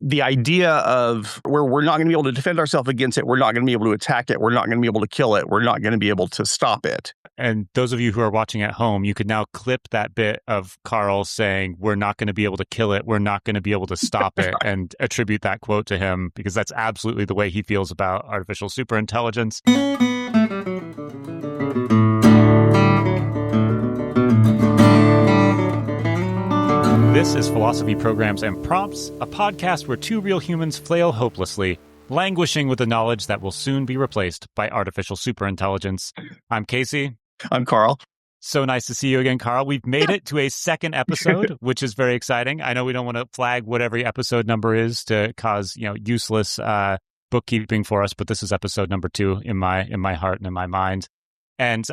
the idea of where we're not going to be able to defend ourselves against it, we're not going to be able to attack it, we're not going to be able to kill it, we're not going to be able to stop it. And those of you who are watching at home, you could now clip that bit of Carl saying, we're not going to be able to kill it, we're not going to be able to stop it, and attribute that quote to him, because that's absolutely the way he feels about artificial superintelligence. This is Philosophy, Programs, and Prompts, a podcast where two real humans flail hopelessly, languishing with the knowledge that will soon be replaced by artificial superintelligence. I'm Casey. I'm Carl. So nice to see you again, Carl. We've made it to a second episode, which is very exciting. I know we don't want to flag what every episode number is to cause, useless bookkeeping for us, but this is episode number 2 in my heart and in my mind. And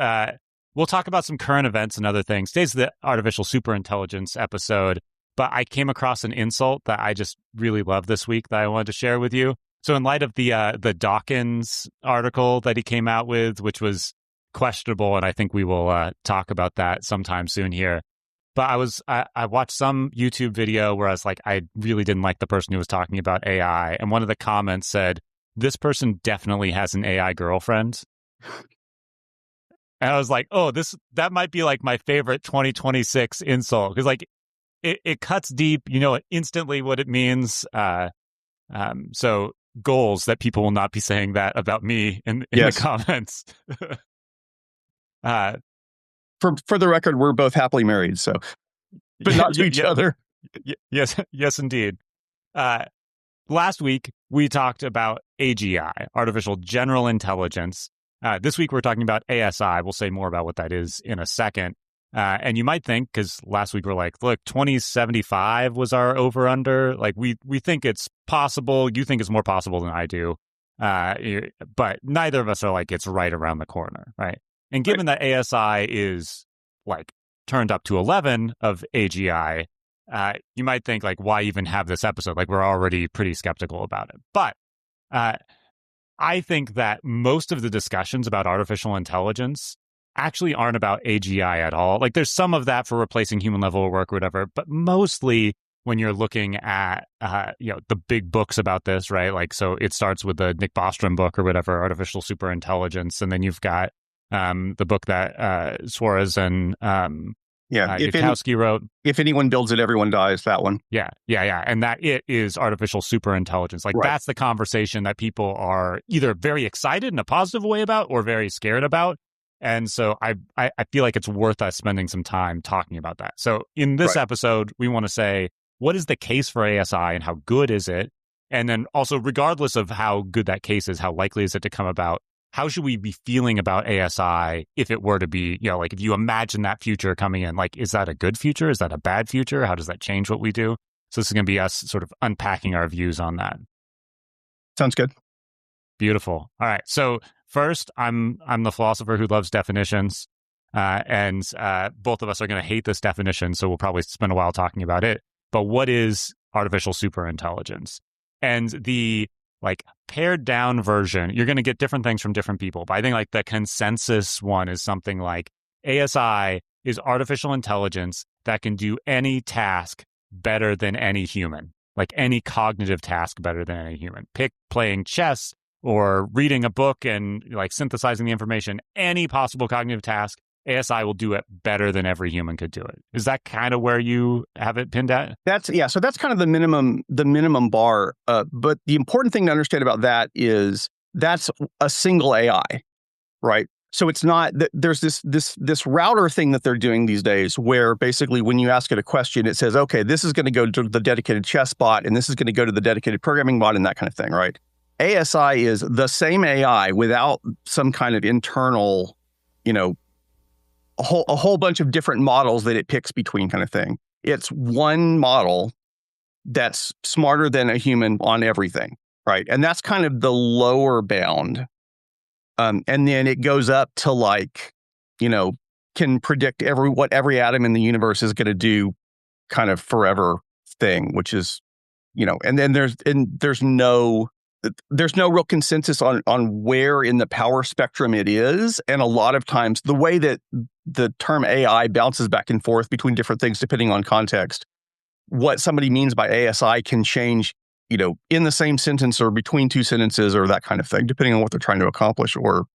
we'll talk about some current events and other things. Today's the artificial superintelligence episode, but I came across an insult that I just really love this week that I wanted to share with you. So in light of the Dawkins article that he came out with, which was questionable, and I think we will talk about that sometime soon here. But I watched some YouTube video where I was like, I really didn't like the person who was talking about AI. And one of the comments said, this person definitely has an AI girlfriend. And I was like, oh, that might be like my favorite 2026 insult. Because like it cuts deep, instantly what it means. So goals that people will not be saying that about me in yes. the comments. For the record, we're both happily married, so but not to each other. Yes, indeed. Last week we talked about AGI, artificial general intelligence. This week we're talking about ASI. We'll say more about what that is in a second. And you might think, because last week we're like, look, 2075 was our over-under. Like, we think it's possible. You think it's more possible than I do. But neither of us are like, it's right around the corner, right? And given that ASI is, like, turned up to 11 of AGI, you might think, like, why even have this episode? Like, we're already pretty skeptical about it. But I think that most of the discussions about artificial intelligence actually aren't about AGI at all. Like, there's some of that for replacing human level work or whatever, but mostly when you're looking at, the big books about this, right? Like, so it starts with the Nick Bostrom book or whatever, Artificial Superintelligence, and then you've got the book that Suarez and Yudkowsky wrote. If anyone builds it, everyone dies, that one. Yeah. And that it is artificial superintelligence. Like, that's the conversation that people are either very excited in a positive way about or very scared about. And so I feel like it's worth us spending some time talking about that. So in this episode, we want to say, what is the case for ASI and how good is it? And then also, regardless of how good that case is, how likely is it to come about, how should we be feeling about ASI if it were to be, like if you imagine that future coming in, like, is that a good future? Is that a bad future? How does that change what we do? So this is going to be us sort of unpacking our views on that. Sounds good. Beautiful. All right. So first, I'm the philosopher who loves definitions, and both of us are going to hate this definition, so we'll probably spend a while talking about it. But what is artificial superintelligence? And the pared down version, you're going to get different things from different people. But I think the consensus one is something like ASI is artificial intelligence that can do any task better than any human, like any cognitive task better than any human. Pick playing chess or reading a book and synthesizing the information, any possible cognitive task, ASI will do it better than every human could do it. Is that kind of where you have it pinned at? So that's kind of the minimum bar. But the important thing to understand about that is that's a single AI, right? So it's not that there's this router thing that they're doing these days where basically when you ask it a question, it says, okay, this is going to go to the dedicated chess bot and this is going to go to the dedicated programming bot and that kind of thing, right? ASI is the same AI without some kind of internal, a whole bunch of different models that it picks between kind of thing. It's one model that's smarter than a human on everything, right? And that's kind of the lower bound. And then it goes up to can predict what every atom in the universe is going to do kind of forever thing, which is, and then there's no real consensus on where in the power spectrum it is. And a lot of times the way that the term AI bounces back and forth between different things, depending on context, what somebody means by ASI can change in the same sentence or between two sentences or that kind of thing, depending on what they're trying to accomplish or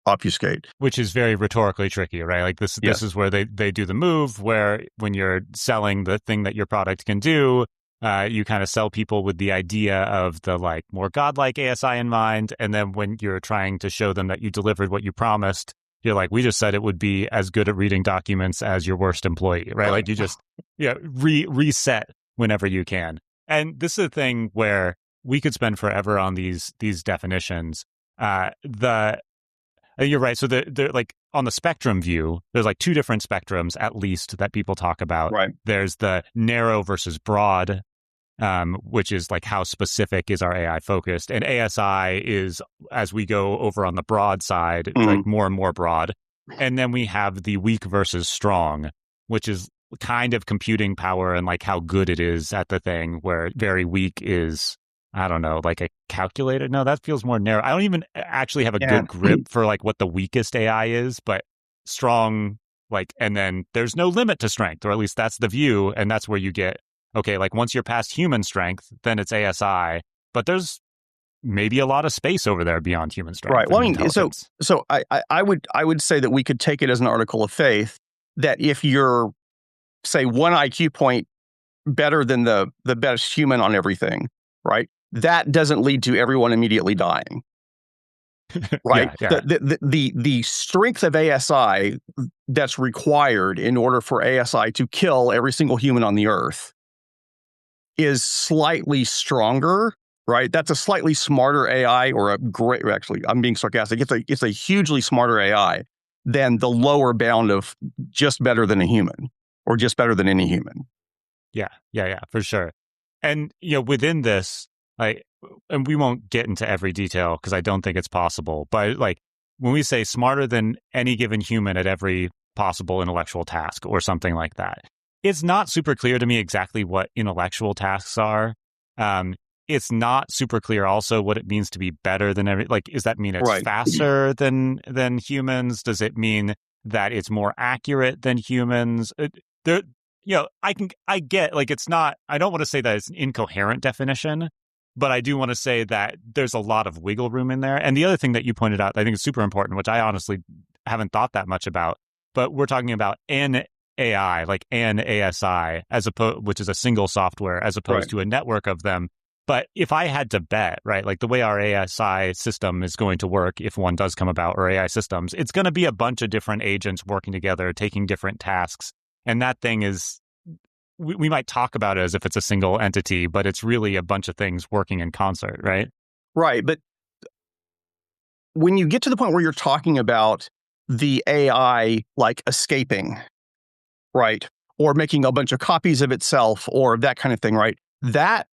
obfuscate. Which is very rhetorically tricky, right? Like this is where they do the move where when you're selling the thing that your product can do, you kind of sell people with the idea of the like more godlike ASI in mind. And then when you're trying to show them that you delivered what you promised, you're like, we just said it would be as good at reading documents as your worst employee, right? Like you just reset whenever you can. And this is a thing where we could spend forever on these definitions. You're right. So they're like on the spectrum view, there's like two different spectrums at least that people talk about. Right. There's the narrow versus broad, which is like how specific is our AI focused. And ASI is, as we go over on the broad side, like more and more broad. And then we have the weak versus strong, which is kind of computing power and like how good it is at the thing, where very weak is, I don't know, like a calculator. No, that feels more narrow. I don't even actually have a good grip for like what the weakest AI is, but strong, like, and then there's no limit to strength, or at least that's the view. And that's where you get, okay, like once you're past human strength, then it's ASI, but there's maybe a lot of space over there beyond human strength. Right. Well, I mean, so I would say that we could take it as an article of faith that if you're, say, one IQ point better than the best human on everything, right? That doesn't lead to everyone immediately dying, right? Yeah. The strength of ASI that's required in order for ASI to kill every single human on the earth is slightly stronger, right? That's a slightly smarter AI, or actually, I'm being sarcastic. It's a hugely smarter AI than the lower bound of just better than a human or just better than any human. Yeah, for sure. And within this, like, and we won't get into every detail because I don't think it's possible, but like when we say smarter than any given human at every possible intellectual task or something like that, it's not super clear to me exactly what intellectual tasks are. It's not super clear also what it means to be better than like, does that mean it's faster than humans? Does it mean that it's more accurate than humans? I get, like, it's not, I don't want to say that it's an incoherent definition, but I do want to say that there's a lot of wiggle room in there. And the other thing that you pointed out, I think is super important, which I honestly haven't thought that much about, but we're talking about an AI, like an ASI, which is a single software, as opposed to a network of them. But if I had to bet, right, like the way our ASI system is going to work, if one does come about, or AI systems, it's going to be a bunch of different agents working together, taking different tasks. And that thing is, we might talk about it as if it's a single entity, but it's really a bunch of things working in concert, right? Right. But when you get to the point where you're talking about the AI like escaping, right, or making a bunch of copies of itself or that kind of thing, right, that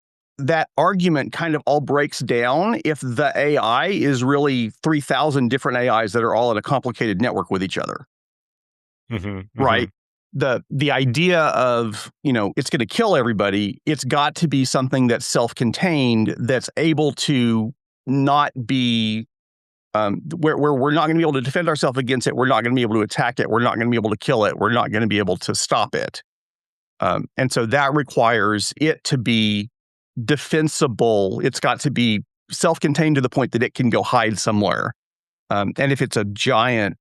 argument kind of all breaks down if the AI is really 3,000 different AIs that are all in a complicated network with each other. Right? The idea of, it's going to kill everybody, it's got to be something that's self-contained, that's able to not be, where we're not going to be able to defend ourselves against it, we're not going to be able to attack it, we're not going to be able to kill it, we're not going to be able to stop it. And so that requires it to be defensible. It's got to be self-contained to the point that it can go hide somewhere. And if it's a giant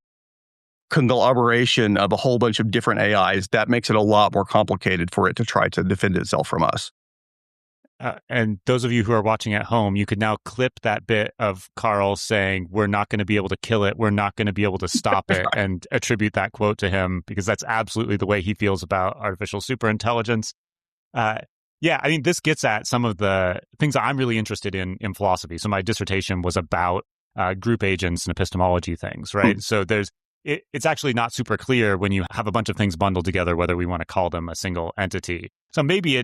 conglomeration of a whole bunch of different AIs, that makes it a lot more complicated for it to try to defend itself from us. And those of you who are watching at home, you could now clip that bit of Carl saying, we're not going to be able to kill it, we're not going to be able to stop it, and attribute that quote to him, because that's absolutely the way he feels about artificial superintelligence. I mean, this gets at some of the things I'm really interested in philosophy. So my dissertation was about group agents and epistemology things, right? So it's actually not super clear when you have a bunch of things bundled together whether we want to call them a single entity. So maybe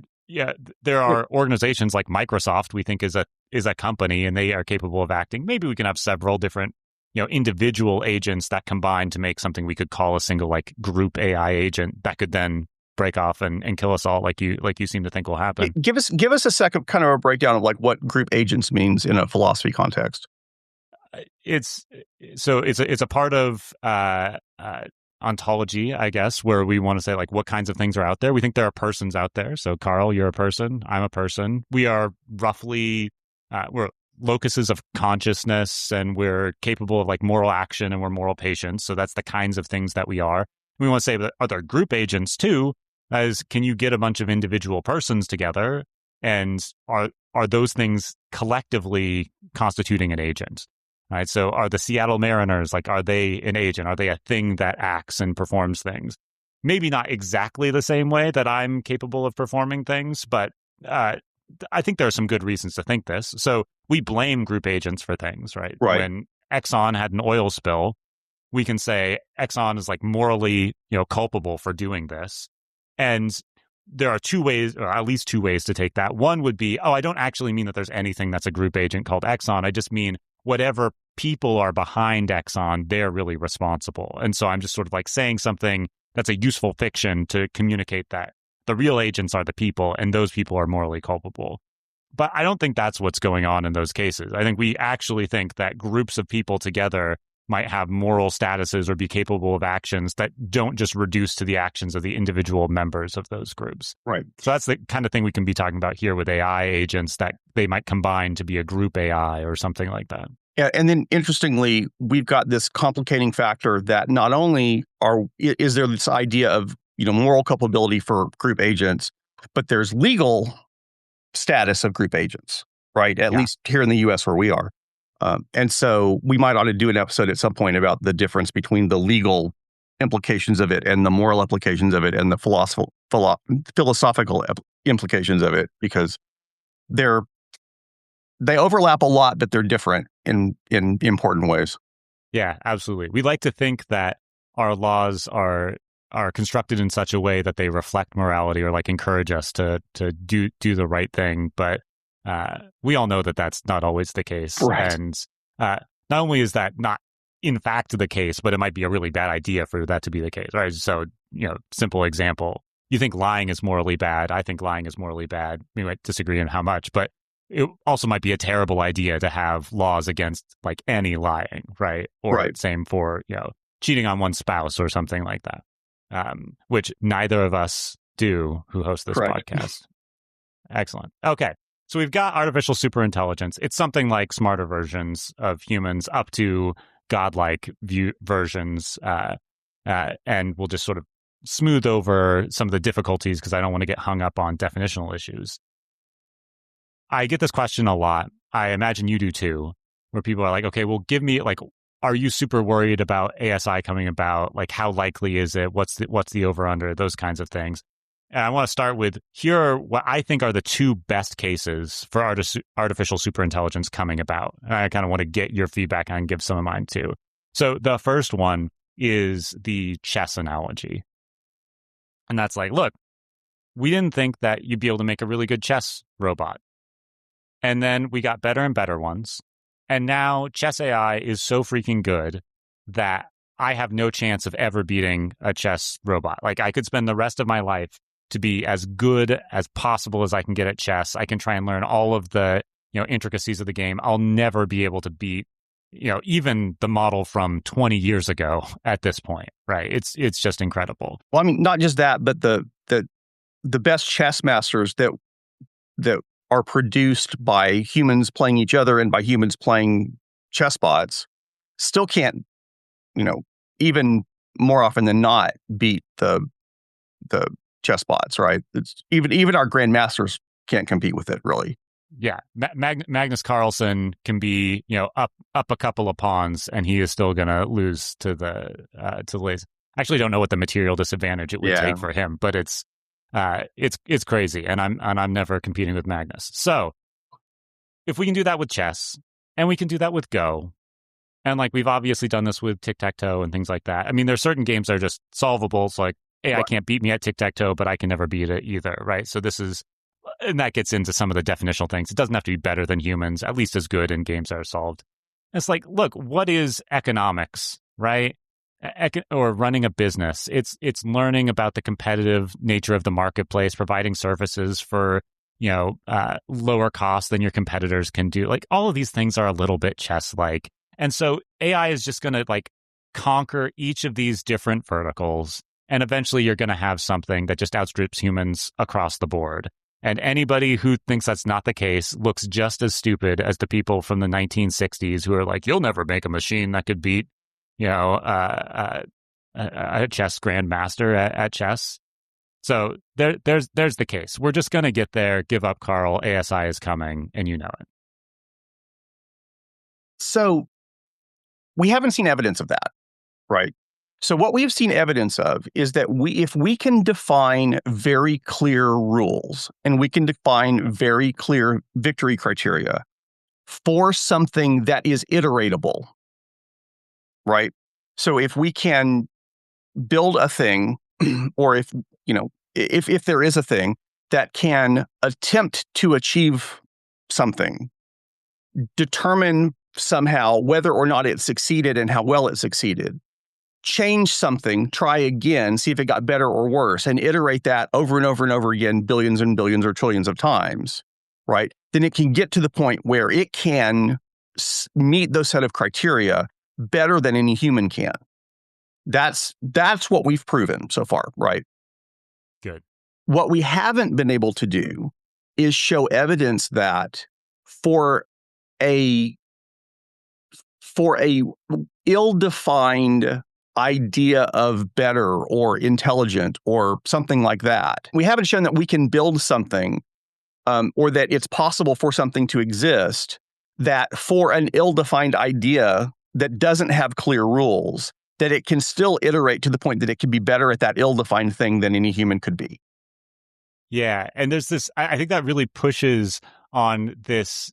there are organizations like Microsoft we think is a company and they are capable of acting. Maybe we can have several different individual agents that combine to make something we could call a single like group AI agent that could then break off and kill us all, like you seem to think will happen. Give us a second kind of a breakdown of like what group agents means in a philosophy context. It's a part of ontology, I guess, where we want to say like what kinds of things are out there. We think there are persons out there. So Carl, you're a person. I'm a person. We are roughly we're locuses of consciousness, and we're capable of like moral action, and we're moral patients. So that's the kinds of things that we are. We want to say that are there group agents too? As can you get a bunch of individual persons together, and are those things collectively constituting an agent? Right. So are the Seattle Mariners, like, are they an agent? Are they a thing that acts and performs things? Maybe not exactly the same way that I'm capable of performing things, but I think there are some good reasons to think this. So we blame group agents for things, right? Right. When Exxon had an oil spill, we can say Exxon is like morally, culpable for doing this. And there are two ways, or at least two ways to take that. One would be, I don't actually mean that there's anything that's a group agent called Exxon. I just mean whatever people are behind Exxon, they're really responsible. And so I'm just sort of like saying something that's a useful fiction to communicate that the real agents are the people, and those people are morally culpable. But I don't think that's what's going on in those cases. I think we actually think that groups of people together might have moral statuses or be capable of actions that don't just reduce to the actions of the individual members of those groups. Right. So that's the kind of thing we can be talking about here with AI agents, that they might combine to be a group AI or something like that. Yeah, and then interestingly, we've got this complicating factor that not only is there this idea of moral culpability for group agents, but there's legal status of group agents, right? At least here in the U.S. where we are. And so we might ought to do an episode at some point about the difference between the legal implications of it and the moral implications of it and the philosophical implications of it, because they overlap a lot, but they're different in important ways. Yeah, absolutely. We like to think that our laws are constructed in such a way that they reflect morality or like encourage us to do the right thing, but we all know that that's not always the case. Right. And not only is that not in fact the case, but it might be a really bad idea for that to be the case, right? So, simple example, you think lying is morally bad. I think lying is morally bad. We might disagree on how much, but it also might be a terrible idea to have laws against like any lying, right? Or same for, cheating on one's spouse or something like that, which neither of us do who host this podcast. Excellent. Okay. So we've got artificial superintelligence. It's something like smarter versions of humans up to godlike versions. And we'll just sort of smooth over some of the difficulties because I don't want to get hung up on definitional issues. I get this question a lot. I imagine you do too, where people are like, okay, well, give me like, are you super worried about ASI coming about? Like, how likely is it? What's the over under? Those kinds of things. And I want to start with, here are what I think are the two best cases for artificial superintelligence coming about. And I kind of want to get your feedback and give some of mine too. So the first one is the chess analogy. And that's like, look, we didn't think that you'd be able to make a really good chess robot. And then we got better and better ones. And now chess AI is so freaking good that I have no chance of ever beating a chess robot. Like, I could spend the rest of my life to be as good as possible as I can get at chess. I can try and learn all of the, intricacies of the game. I'll never be able to beat, even the model from 20 years ago at this point, right? It's just incredible. Well, I mean, not just that, but the best chess masters that are produced by humans playing each other and by humans playing chess bots still can't, even more often than not beat the chess bots, right? It's even our grandmasters can't compete with it, really. Yeah, Magnus Carlsen can be, up a couple of pawns, and he is still going to lose to the Liz. I actually don't know what the material disadvantage it would take for him, but it's crazy, and I'm never competing with Magnus. So if we can do that with chess, and we can do that with Go, and like we've obviously done this with tic-tac-toe and things like that. I mean, there's certain games that are just solvable. It's like, hey, I can't beat me at tic-tac-toe, but I can never beat it either, right? So this is, and that gets into some of the definitional things. It doesn't have to be better than humans, at least as good in games that are solved. It's like, look, what is economics, right? Or running a business. It's learning about the competitive nature of the marketplace, providing services for, lower cost than your competitors can do. Like, all of these things are a little bit chess-like. And so AI is just going to like conquer each of these different verticals, and eventually you're going to have something that just outstrips humans across the board. And anybody who thinks that's not the case looks just as stupid as the people from the 1960s who are like, you'll never make a machine that could beat, a chess grandmaster at chess. So there's the case. We're just going to get there. Give up, Carl. ASI is coming, and you know it. So we haven't seen evidence of that, right? So what we've seen evidence of is that if we can define very clear rules and we can define very clear victory criteria for something that is iteratable, right? So if we can build a thing, or if there is a thing that can attempt to achieve something, determine somehow whether or not it succeeded and how well it succeeded, change something, try again, see if it got better or worse, and iterate that over and over and over again, billions and billions or trillions of times, right? Then it can get to the point where it can meet those set of criteria better than any human can. That's what we've proven so far, right? Good. What we haven't been able to do is show evidence that for a ill-defined idea of better or intelligent or something like that, we haven't shown that we can build something or that it's possible for something to exist that for an ill-defined idea that doesn't have clear rules, that it can still iterate to the point that it can be better at that ill-defined thing than any human could be. Yeah, and there's this, I think that really pushes on this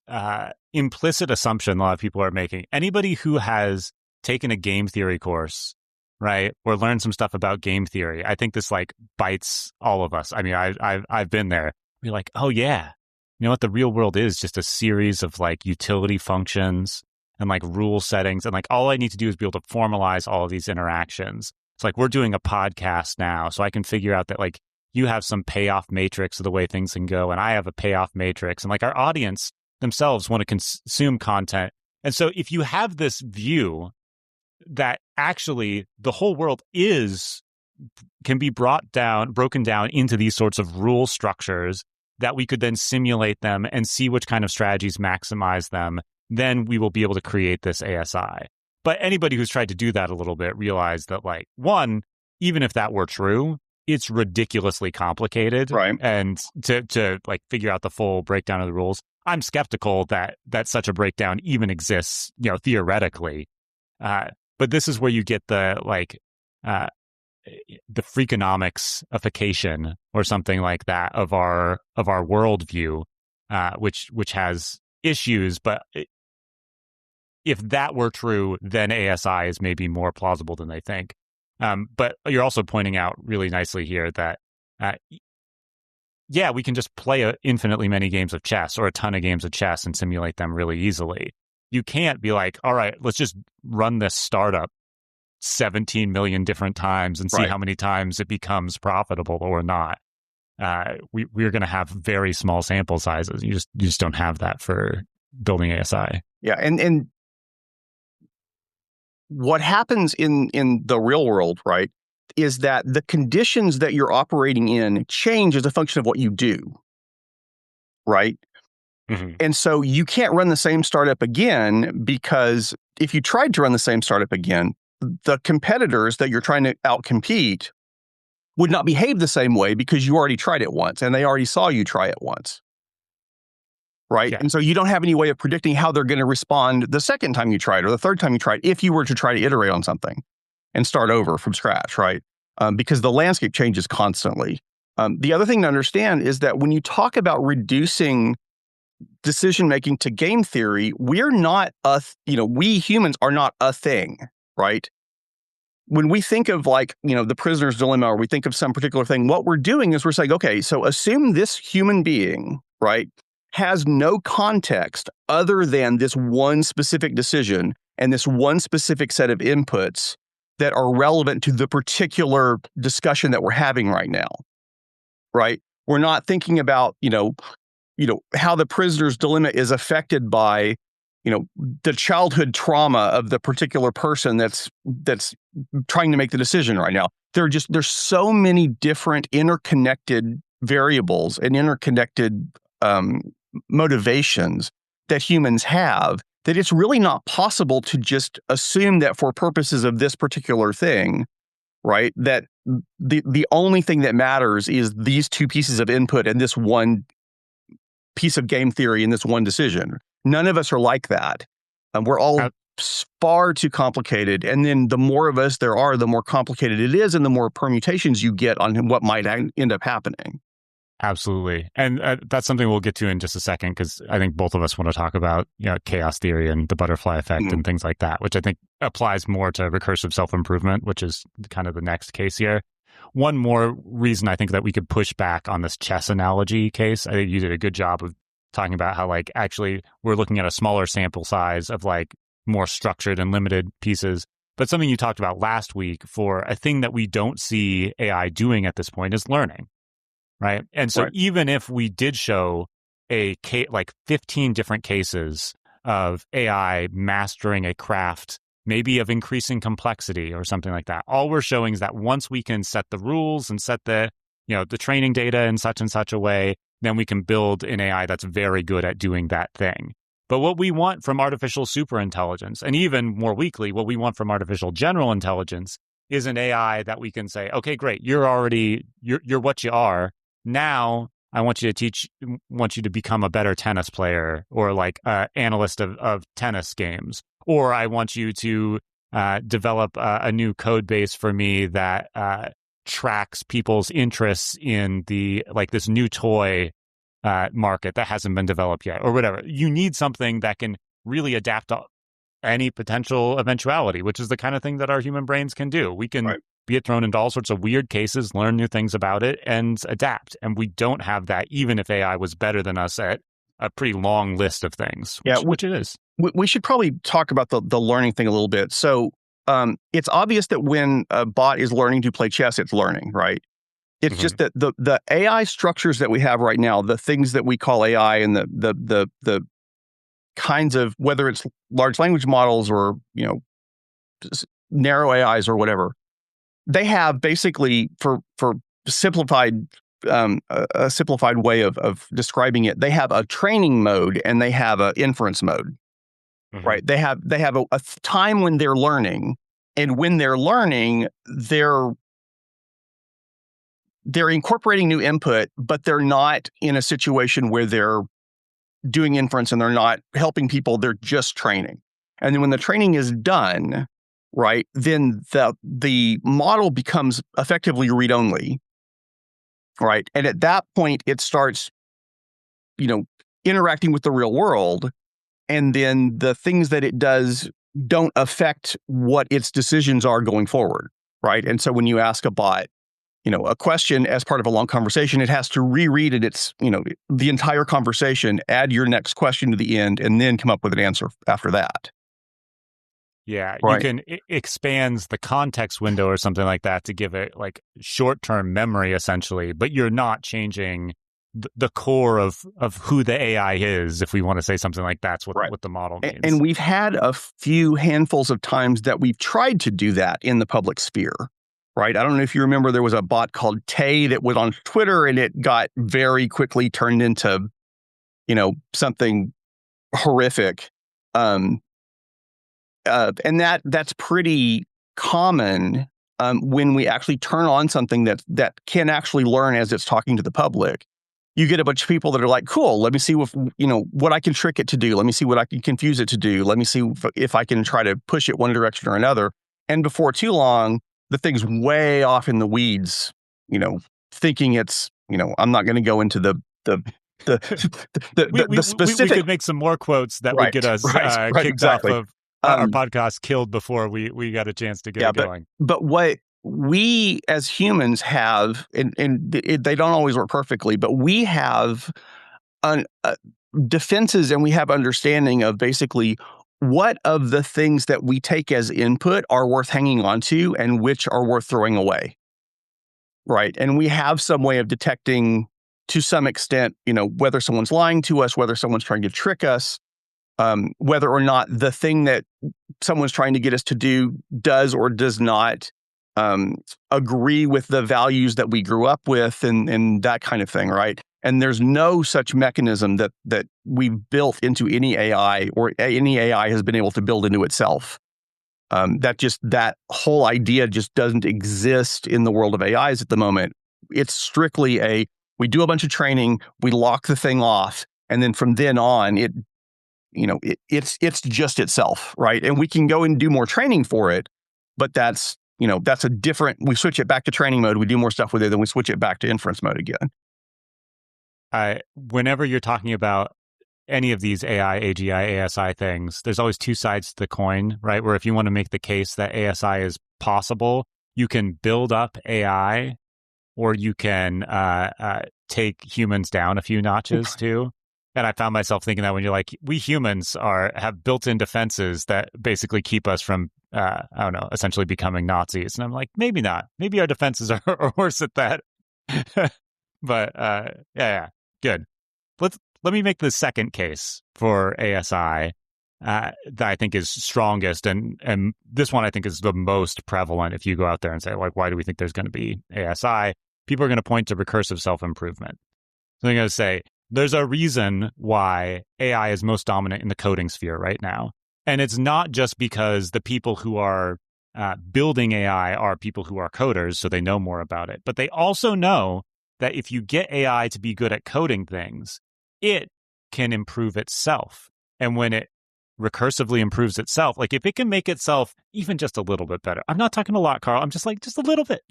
implicit assumption a lot of people are making. Anybody who has taken a game theory course, right, or learned some stuff about game theory, I think this like bites all of us. I mean, I've been there. We're like, oh yeah, you know what the real world is? Just a series of like utility functions and like rule settings, and like all I need to do is be able to formalize all of these interactions. It's like we're doing a podcast now, so I can figure out that like you have some payoff matrix of the way things can go, and I have a payoff matrix, and like our audience themselves want to consume content. And so if you have this view that actually the whole world can be broken down into these sorts of rule structures that we could then simulate them and see which kind of strategies maximize them, then we will be able to create this ASI. But anybody who's tried to do that a little bit realized that, like, one, even if that were true, it's ridiculously complicated. Right. And to like figure out the full breakdown of the rules, I'm skeptical that such a breakdown even exists, theoretically. But this is where you get the freakonomics-ification or something like that of our worldview, which has issues. But if that were true, then ASI is maybe more plausible than they think. But you're also pointing out really nicely here that, we can just play infinitely many games of chess or a ton of games of chess and simulate them really easily. You can't be like, all right, let's just run this startup 17 million different times and see how many times it becomes profitable or not. We're going to have very small sample sizes. You just don't have that for building ASI. Yeah, and what happens in the real world, right, is that the conditions that you're operating in change as a function of what you do, right? Mm-hmm. And so you can't run the same startup again, because if you tried to run the same startup again, the competitors that you're trying to outcompete would not behave the same way because you already tried it once and they already saw you try it once. Right. Yeah. And so you don't have any way of predicting how they're going to respond the second time you tried or the third time you tried, if you were to try to iterate on something and start over from scratch. Right. Because the landscape changes constantly. The other thing to understand is that when you talk about reducing decision making to game theory, we're not we humans are not a thing. Right. When we think of the prisoner's dilemma, or we think of some particular thing, what we're doing is we're saying, okay, so assume this human being, right, has no context other than this one specific decision and this one specific set of inputs that are relevant to the particular discussion that we're having right now, right? We're not thinking about, how the prisoner's dilemma is affected by the childhood trauma of the particular person that's trying to make the decision right now. There's so many different interconnected variables and interconnected motivations that humans have, that it's really not possible to just assume that for purposes of this particular thing, right, that the only thing that matters is these two pieces of input and this one piece of game theory and this one decision. None of us are like that. We're all far too complicated. And then the more of us there are, the more complicated it is, and the more permutations you get on what might end up happening. Absolutely. And that's something we'll get to in just a second, because I think both of us want to talk about chaos theory and the butterfly effect and things like that, which I think applies more to recursive self-improvement, which is kind of the next case here. One more reason I think that we could push back on this chess analogy case, I think you did a good job of talking about how actually we're looking at a smaller sample size of more structured and limited pieces. But something you talked about last week for a thing that we don't see AI doing at this point is learning. Right. And so even if we did show 15 different cases of AI mastering a craft, maybe of increasing complexity or something like that, all we're showing is that once we can set the rules and set the training data in such and such a way, then we can build an AI that's very good at doing that thing. But what we want from artificial superintelligence, and even more weakly, what we want from artificial general intelligence, is an AI that we can say, okay, great, you're what you are. Now I want you to become a better tennis player, or analyst of tennis games, or I want you to develop a new code base for me that tracks people's interests in the this new toy market that hasn't been developed yet, or whatever. You need something that can really adapt to any potential eventuality, which is the kind of thing that our human brains can do. We can be thrown into all sorts of weird cases, learn new things about it, and adapt. And we don't have that, even if AI was better than us at a pretty long list of things, which it is. We should probably talk about the learning thing a little bit. So it's obvious that when a bot is learning to play chess, it's learning, right? It's just that the AI structures that we have right now, the things that we call AI, and the kinds of, whether it's large language models or narrow AIs or whatever, they have basically, for simplified a simplified way of describing it, they have a training mode and they have an inference mode, right? They have a time when they're learning, and when they're learning, they're incorporating new input, but they're not in a situation where they're doing inference and they're not helping people. They're just training. And then when the training is done, right, then the model becomes effectively read-only, right? And at that point, it starts, interacting with the real world, and then the things that it does don't affect what its decisions are going forward, right? And so when you ask a bot, a question as part of a long conversation, it has to reread it. It's, the entire conversation, add your next question to the end, and then come up with an answer after that. Yeah, right. You can expands the context window or something like that to give it short-term memory, essentially, but you're not changing the core of who the AI is, if we want to say something like that's what the model means. And we've had a few handfuls of times that we've tried to do that in the public sphere. Right. I don't know if you remember, there was a bot called Tay that was on Twitter, and it got very quickly turned into, something horrific. And that's pretty common when we actually turn on something that can actually learn as it's talking to the public. You get a bunch of people that are like, cool, let me see what I can trick it to do. Let me see what I can confuse it to do. Let me see if I can try to push it one direction or another. And before too long, the thing's way off in the weeds, thinking it's, I'm not going to go into the specific. We could make some more quotes that would get us kicked off of our podcast, killed before we got a chance to get it going. But what we as humans have, and they don't always work perfectly, but we have defenses, and we have understanding of basically what of the things that we take as input are worth hanging on to and which are worth throwing away, right? And we have some way of detecting, to some extent, whether someone's lying to us, whether someone's trying to trick us, whether or not the thing that someone's trying to get us to do does or does not agree with the values that we grew up with and that kind of thing, right? And there's no such mechanism that we've built into any AI or any AI has been able to build into itself. That whole idea just doesn't exist in the world of AIs at the moment. It's strictly we do a bunch of training, we lock the thing off, and then from then on, it's just itself, right? And we can go and do more training for it, but that's a different. We switch it back to training mode, we do more stuff with it, then we switch it back to inference mode again. Whenever you're talking about any of these AI, AGI, ASI things, there's always two sides to the coin, right? Where if you want to make the case that ASI is possible, you can build up AI, or you can take humans down a few notches too. And I found myself thinking that when you're like, we humans have built-in defenses that basically keep us from, essentially becoming Nazis. And I'm like, maybe not. Maybe our defenses are worse at that. But yeah, good. Let me make the second case for ASI that I think is strongest, and this one I think is the most prevalent. If you go out there and say, like, why do we think there's going to be ASI? People are going to point to recursive self-improvement. So they're going to say, there's a reason why AI is most dominant in the coding sphere right now. And it's not just because the people who are building AI are people who are coders, so they know more about it. But they also know that if you get AI to be good at coding things, it can improve itself. And when it recursively improves itself, like if it can make itself even just a little bit better, I'm not talking a lot, Carl, I'm just like, just a little bit,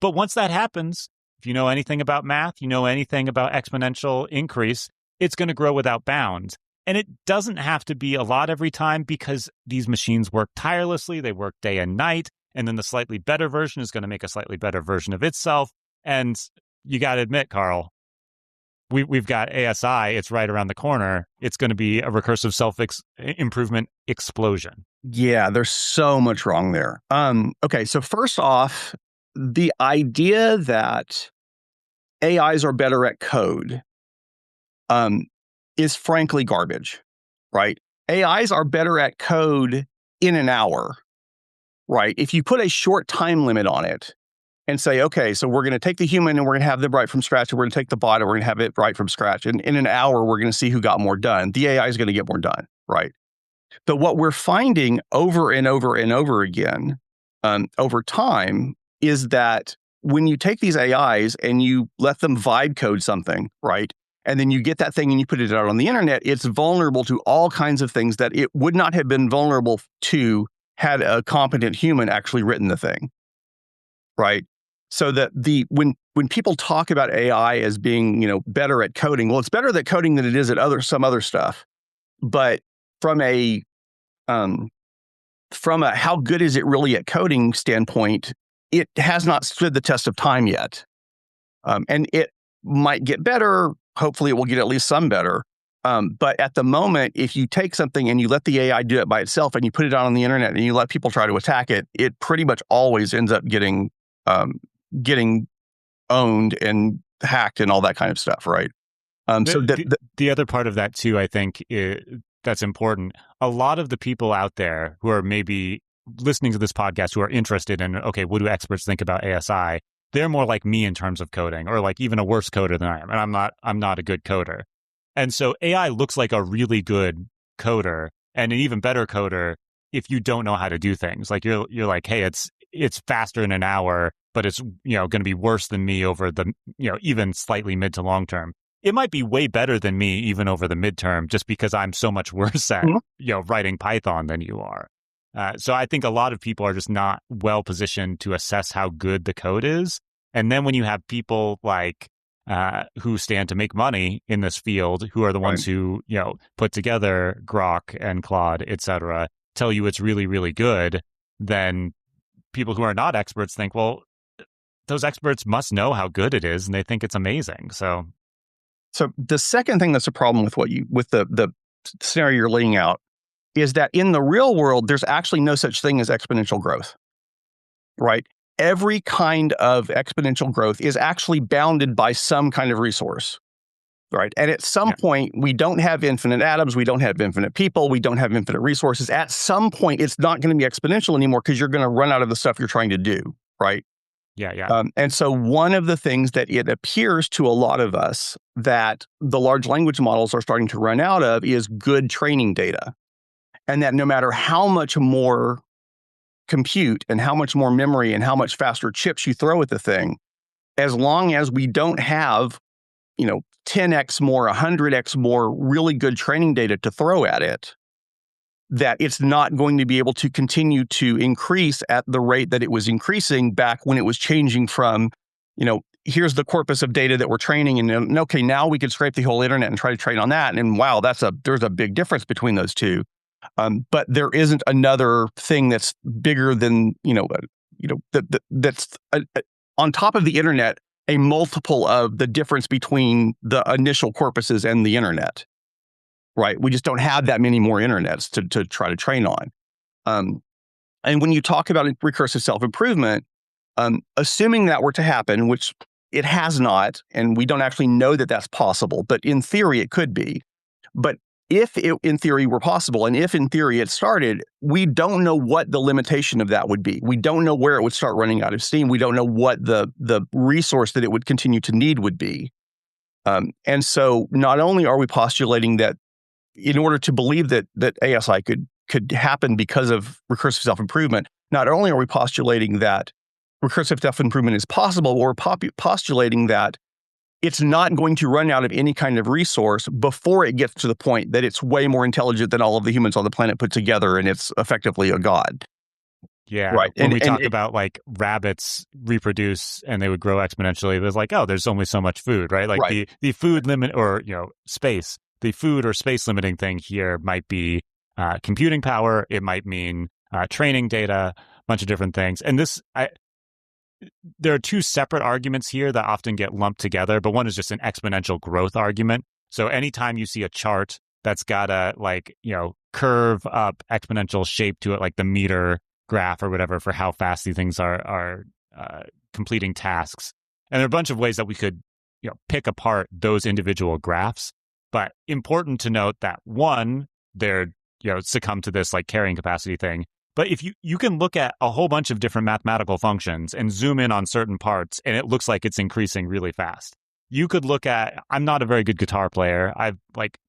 but once that happens, if you know anything about math, you know anything about exponential increase, it's going to grow without bounds. And it doesn't have to be a lot every time, because these machines work tirelessly, they work day and night, and then the slightly better version is going to make a slightly better version of itself. And you got to admit, Carl, we've got ASI. It's right around the corner. It's going to be a recursive self-improvement explosion. Yeah, there's so much wrong there. Okay, so first off, the idea that AIs are better at code is frankly garbage, right? AIs are better at code in an hour, right? If you put a short time limit on it, and say, okay, so we're going to take the human and we're going to have them write from scratch, and we're going to take the bot and we're going to have it write from scratch. And in an hour, we're going to see who got more done. The AI is going to get more done, right? But what we're finding over and over and over again over time is that when you take these AIs and you let them vibe code something, right? And then you get that thing and you put it out on the internet, it's vulnerable to all kinds of things that it would not have been vulnerable to had a competent human actually written the thing, right? So that when people talk about AI as being, better at coding, well, it's better at coding than it is at some other stuff. But from a how good is it really at coding standpoint, it has not stood the test of time yet. And it might get better. Hopefully it will get at least some better. But at the moment, if you take something and you let the AI do it by itself and you put it out on the internet and you let people try to attack it, it pretty much always ends up getting owned and hacked and all that kind of stuff, right? The other part of that too, I think, that's important. A lot of the people out there who are maybe listening to this podcast who are interested in, okay, what do experts think about ASI? They're more like me in terms of coding, or like even a worse coder than I am, and I'm not a good coder. And so AI looks like a really good coder and an even better coder if you don't know how to do things. Like you're like, hey, it's faster in an hour, but it's going to be worse than me over the even slightly mid to long term. It might be way better than me even over the midterm, just because I'm so much worse at writing Python than you are. So I think a lot of people are just not well positioned to assess how good the code is. And then when you have people like who stand to make money in this field, who are the ones who put together Grok and Claude, etc., tell you it's really, really good, then people who are not experts think, well, those experts must know how good it is, and they think it's amazing. So the second thing that's a problem with the scenario you're laying out is that in the real world, there's actually no such thing as exponential growth, right? Every kind of exponential growth is actually bounded by some kind of resource, right? And at some point, we don't have infinite atoms, we don't have infinite people, we don't have infinite resources. At some point, it's not going to be exponential anymore because you're going to run out of the stuff you're trying to do, right? And so one of the things that it appears to a lot of us that the large language models are starting to run out of is good training data. And that no matter how much more compute and how much more memory and how much faster chips you throw at the thing, as long as we don't have, 10x more, 100x more really good training data to throw at it, that it's not going to be able to continue to increase at the rate that it was increasing back when it was changing from, here's the corpus of data that we're training, and okay, now we can scrape the whole internet and try to train on that. And wow, there's a big difference between those two. But there isn't another thing that's bigger than, that's on top of the internet, a multiple of the difference between the initial corpuses and the internet. Right. We just don't have that many more internets to try to train on. And when you talk about recursive self-improvement, assuming that were to happen, which it has not, and we don't actually know that that's possible, but in theory, it could be. But if it, in theory, were possible, and if in theory it started, we don't know what the limitation of that would be. We don't know where it would start running out of steam. We don't know what the resource that it would continue to need would be. And so not only are we postulating that in order to believe that ASI could happen because of recursive self-improvement, not only are we postulating that recursive self-improvement is possible, we're postulating that it's not going to run out of any kind of resource before it gets to the point that it's way more intelligent than all of the humans on the planet put together, and it's effectively a god. Yeah. Right. When we talk about like rabbits reproduce and they would grow exponentially, there's like, oh, there's only so much food, right? Like the food limit or, space. The food or space limiting thing here might be computing power. It might mean training data, a bunch of different things. And there are two separate arguments here that often get lumped together, but one is just an exponential growth argument. So anytime you see a chart that's got a curve up exponential shape to it, like the meter graph or whatever for how fast these things are completing tasks. And there are a bunch of ways that we could pick apart those individual graphs. But important to note that one, they're succumb to this like carrying capacity thing. But if you can look at a whole bunch of different mathematical functions and zoom in on certain parts, and it looks like it's increasing really fast. You could look at, I'm not a very good guitar player. I've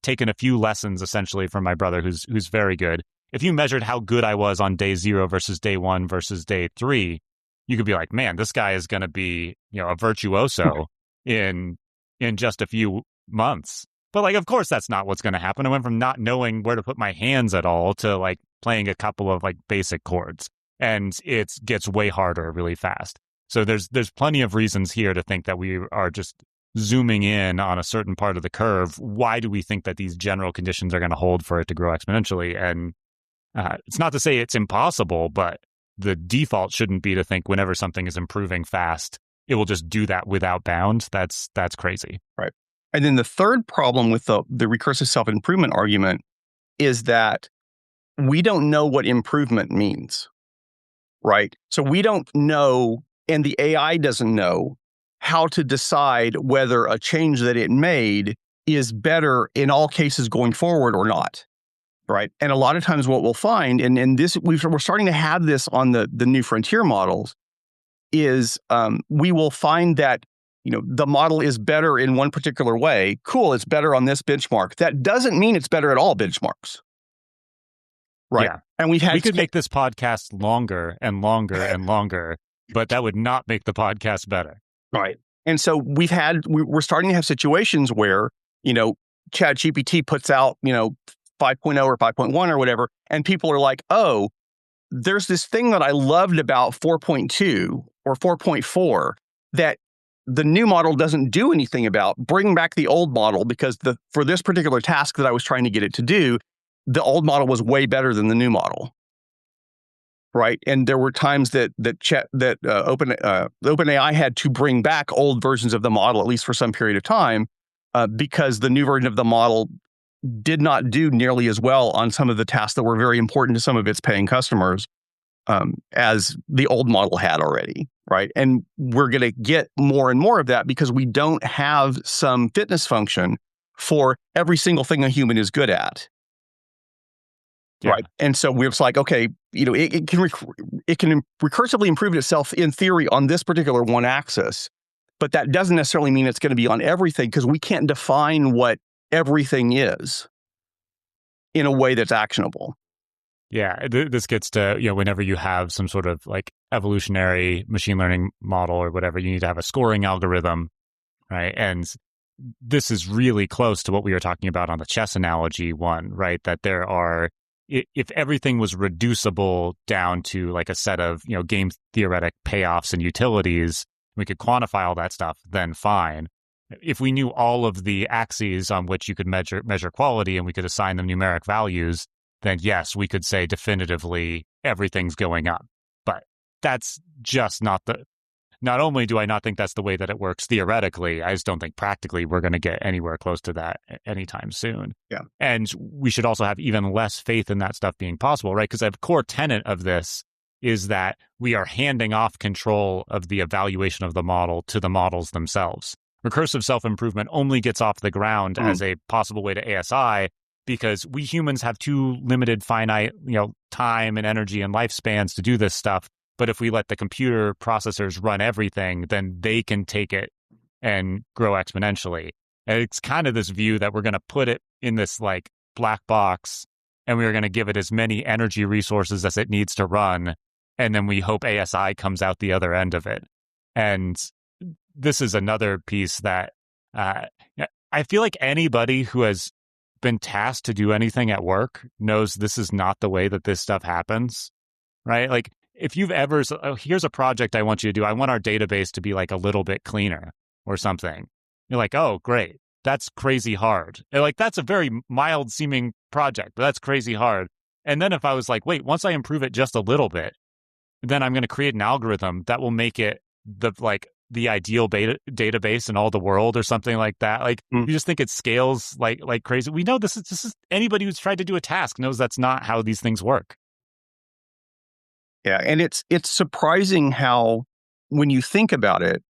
taken a few lessons essentially from my brother who's very good. If you measured how good I was on day 0 versus day 1 versus day 3, you could be like, man, this guy is going to be, a virtuoso in just a few months. But of course, that's not what's going to happen. I went from not knowing where to put my hands at all to playing a couple of basic chords, and it gets way harder really fast. So there's plenty of reasons here to think that we are just zooming in on a certain part of the curve. Why do we think that these general conditions are going to hold for it to grow exponentially? And it's not to say it's impossible, but the default shouldn't be to think whenever something is improving fast, it will just do that without bound. That's crazy. Right. And then the third problem with the recursive self-improvement argument is that we don't know what improvement means, right? So we don't know, and the AI doesn't know how to decide whether a change that it made is better in all cases going forward or not, right? And a lot of times what we'll find, and this we're starting to have this on the new frontier models, is we will find that the model is better in one particular way. Cool, it's better on this benchmark. That doesn't mean it's better at all benchmarks. Right. Yeah. And we could make this podcast longer and longer and longer, but that would not make the podcast better. Right. And so we're starting to have situations where, ChatGPT puts out, 5.0 or 5.1 or whatever, and people are like, oh, there's this thing that I loved about 4.2 or 4.4 that the new model doesn't do anything about. Bring back the old model because for this particular task that I was trying to get it to do, the old model was way better than the new model, right? And there were times that OpenAI had to bring back old versions of the model, at least for some period of time, because the new version of the model did not do nearly as well on some of the tasks that were very important to some of its paying customers as the old model had already, right? And we're going to get more and more of that because we don't have some fitness function for every single thing a human is good at. Yeah. Right. And so we're just like, okay, it can recursively improve itself in theory on this particular one axis, but that doesn't necessarily mean it's going to be on everything, because we can't define what everything is in a way that's actionable. Yeah, this gets to, whenever you have some sort of like evolutionary machine learning model or whatever, you need to have a scoring algorithm, right? And this is really close to what we were talking about on the chess analogy one, right? That there are, if everything was reducible down to like a set of, game theoretic payoffs and utilities, we could quantify all that stuff, then fine. If we knew all of the axes on which you could measure quality and we could assign them numeric values, then yes, we could say definitively everything's going up. But that's just not only do I not think that's the way that it works theoretically, I just don't think practically we're going to get anywhere close to that anytime soon. Yeah. And we should also have even less faith in that stuff being possible, right? Because a core tenet of this is that we are handing off control of the evaluation of the model to the models themselves. Recursive self-improvement only gets off the ground as a possible way to ASI because we humans have too limited finite, time and energy and lifespans to do this stuff. But if we let the computer processors run everything, then they can take it and grow exponentially. And it's kind of this view that we're going to put it in this like black box and we're going to give it as many energy resources as it needs to run. And then we hope ASI comes out the other end of it. And this is another piece that I feel like anybody who has been tasked to do anything at work knows this is not the way that this stuff happens, right? Like if you've ever, here's a project I want you to do. I want our database to be like a little bit cleaner or something. You're like, oh, great. That's crazy hard. And like, that's a very mild seeming project, but that's crazy hard. And then if I was like, wait, once I improve it just a little bit, then I'm going to create an algorithm that will make it the ideal database in all the world or something like that. Like you just think it scales like crazy. We know this is anybody who's tried to do a task knows that's not how these things work. Yeah, and it's surprising how, when you think about it,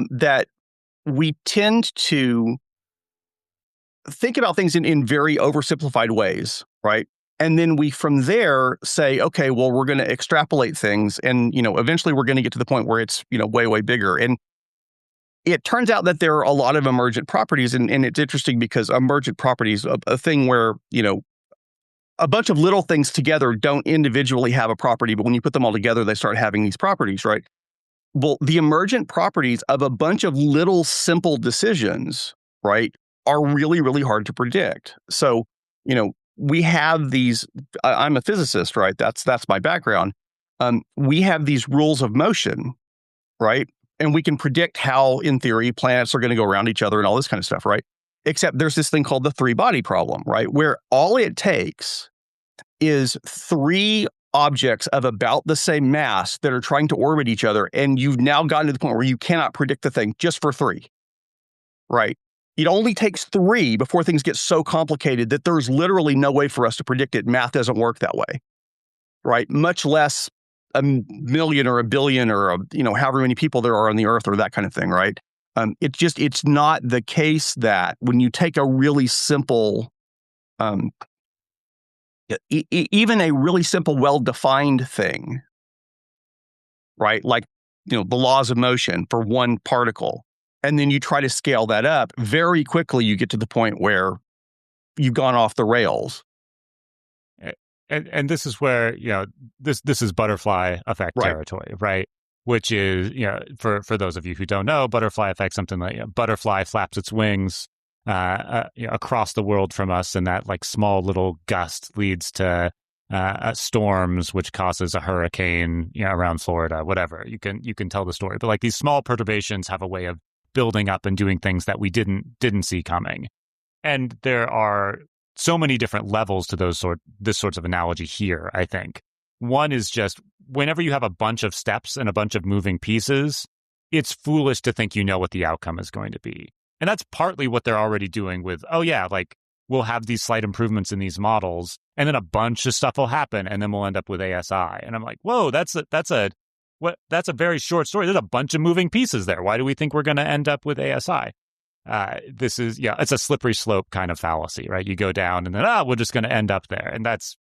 that we tend to think about things in very oversimplified ways, right? And then we from there say, okay, well, we're going to extrapolate things, and eventually we're going to get to the point where it's way, way bigger. And it turns out that there are a lot of emergent properties, and it's interesting because emergent properties, a thing where a bunch of little things together don't individually have a property, but when you put them all together, they start having these properties, right? Well, the emergent properties of a bunch of little simple decisions, right, are really, really hard to predict. So, we have these, I'm a physicist, right? That's my background. We have these rules of motion, right? And we can predict how, in theory, planets are going to go around each other and all this kind of stuff, right? Except there's this thing called the three-body problem, right? Where all it takes is three objects of about the same mass that are trying to orbit each other, and you've now gotten to the point where you cannot predict the thing just for three, right? It only takes three before things get so complicated that there's literally no way for us to predict it. Math doesn't work that way, right? Much less a million or a billion or however many people there are on the Earth or that kind of thing, right? It's not the case that when you take a really simple, even a really simple, well-defined thing, right? Like, the laws of motion for one particle, and then you try to scale that up, very quickly you get to the point where you've gone off the rails. And this is where, this is butterfly effect territory, right? Which is, for those of you who don't know, butterfly effect, something like butterfly flaps its wings across the world from us, and that like small little gust leads to storms, which causes a hurricane, around Florida, whatever. You can tell the story, but like these small perturbations have a way of building up and doing things that we didn't see coming. And there are so many different levels to this sorts of analogy here, I think. One is just whenever you have a bunch of steps and a bunch of moving pieces, it's foolish to think you know what the outcome is going to be. And that's partly what they're already doing with, we'll have these slight improvements in these models, and then a bunch of stuff will happen, and then we'll end up with ASI. And I'm like, whoa, that's a very short story. There's a bunch of moving pieces there. Why do we think we're going to end up with ASI? this is, it's a slippery slope kind of fallacy, right? You go down and then, we're just going to end up there. And that's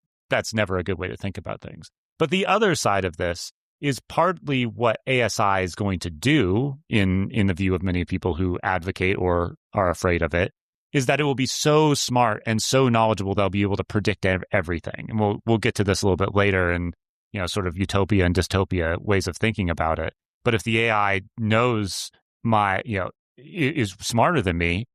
never a good way to think about things. But the other side of this is partly what ASI is going to do in the view of many people who advocate or are afraid of it, is that it will be so smart and so knowledgeable they'll be able to predict everything. And we'll get to this a little bit later in, sort of utopia and dystopia ways of thinking about it. But if the AI knows is smarter than me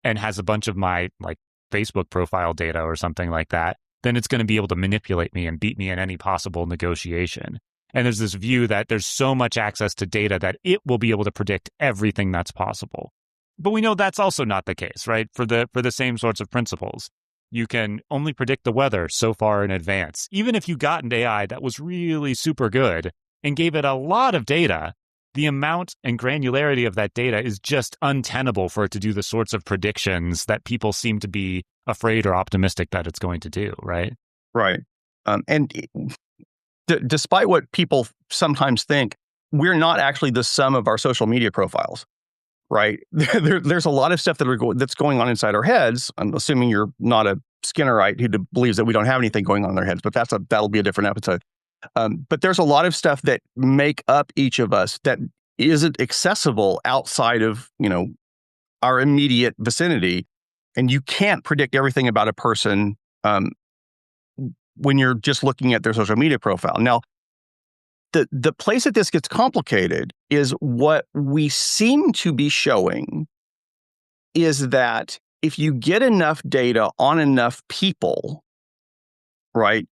and has a bunch of my like Facebook profile data or something like that, then it's going to be able to manipulate me and beat me in any possible negotiation. And there's this view that there's so much access to data that it will be able to predict everything that's possible. But we know that's also not the case, right? For the same sorts of principles. You can only predict the weather so far in advance. Even if you got an AI that was really super good and gave it a lot of data, the amount and granularity of that data is just untenable for it to do the sorts of predictions that people seem to be afraid or optimistic that it's going to do, right? Right. And despite what people sometimes think, we're not actually the sum of our social media profiles, right? There's a lot of stuff that's going on inside our heads. I'm assuming you're not a Skinnerite who believes that we don't have anything going on in our heads, but that'll be a different episode. But there's a lot of stuff that make up each of us that isn't accessible outside of, our immediate vicinity. And you can't predict everything about a person when you're just looking at their social media profile. Now, the place that this gets complicated is what we seem to be showing is that if you get enough data on enough people, right,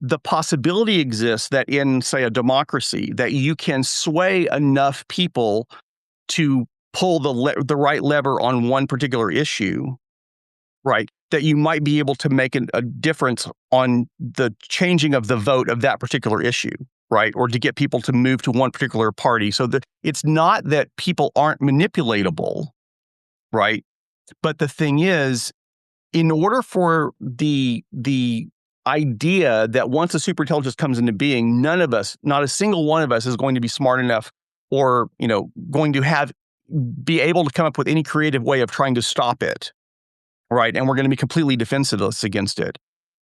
the possibility exists that in, say, a democracy, that you can sway enough people to pull the right lever on one particular issue, right, that you might be able to make a difference on the changing of the vote of that particular issue, right, or to get people to move to one particular party. So it's not that people aren't manipulatable, right, but the thing is, in order for the idea that once a superintelligence comes into being, none of us, not a single one of us, is going to be smart enough or, going to be able to come up with any creative way of trying to stop it, right? And we're going to be completely defenseless against it.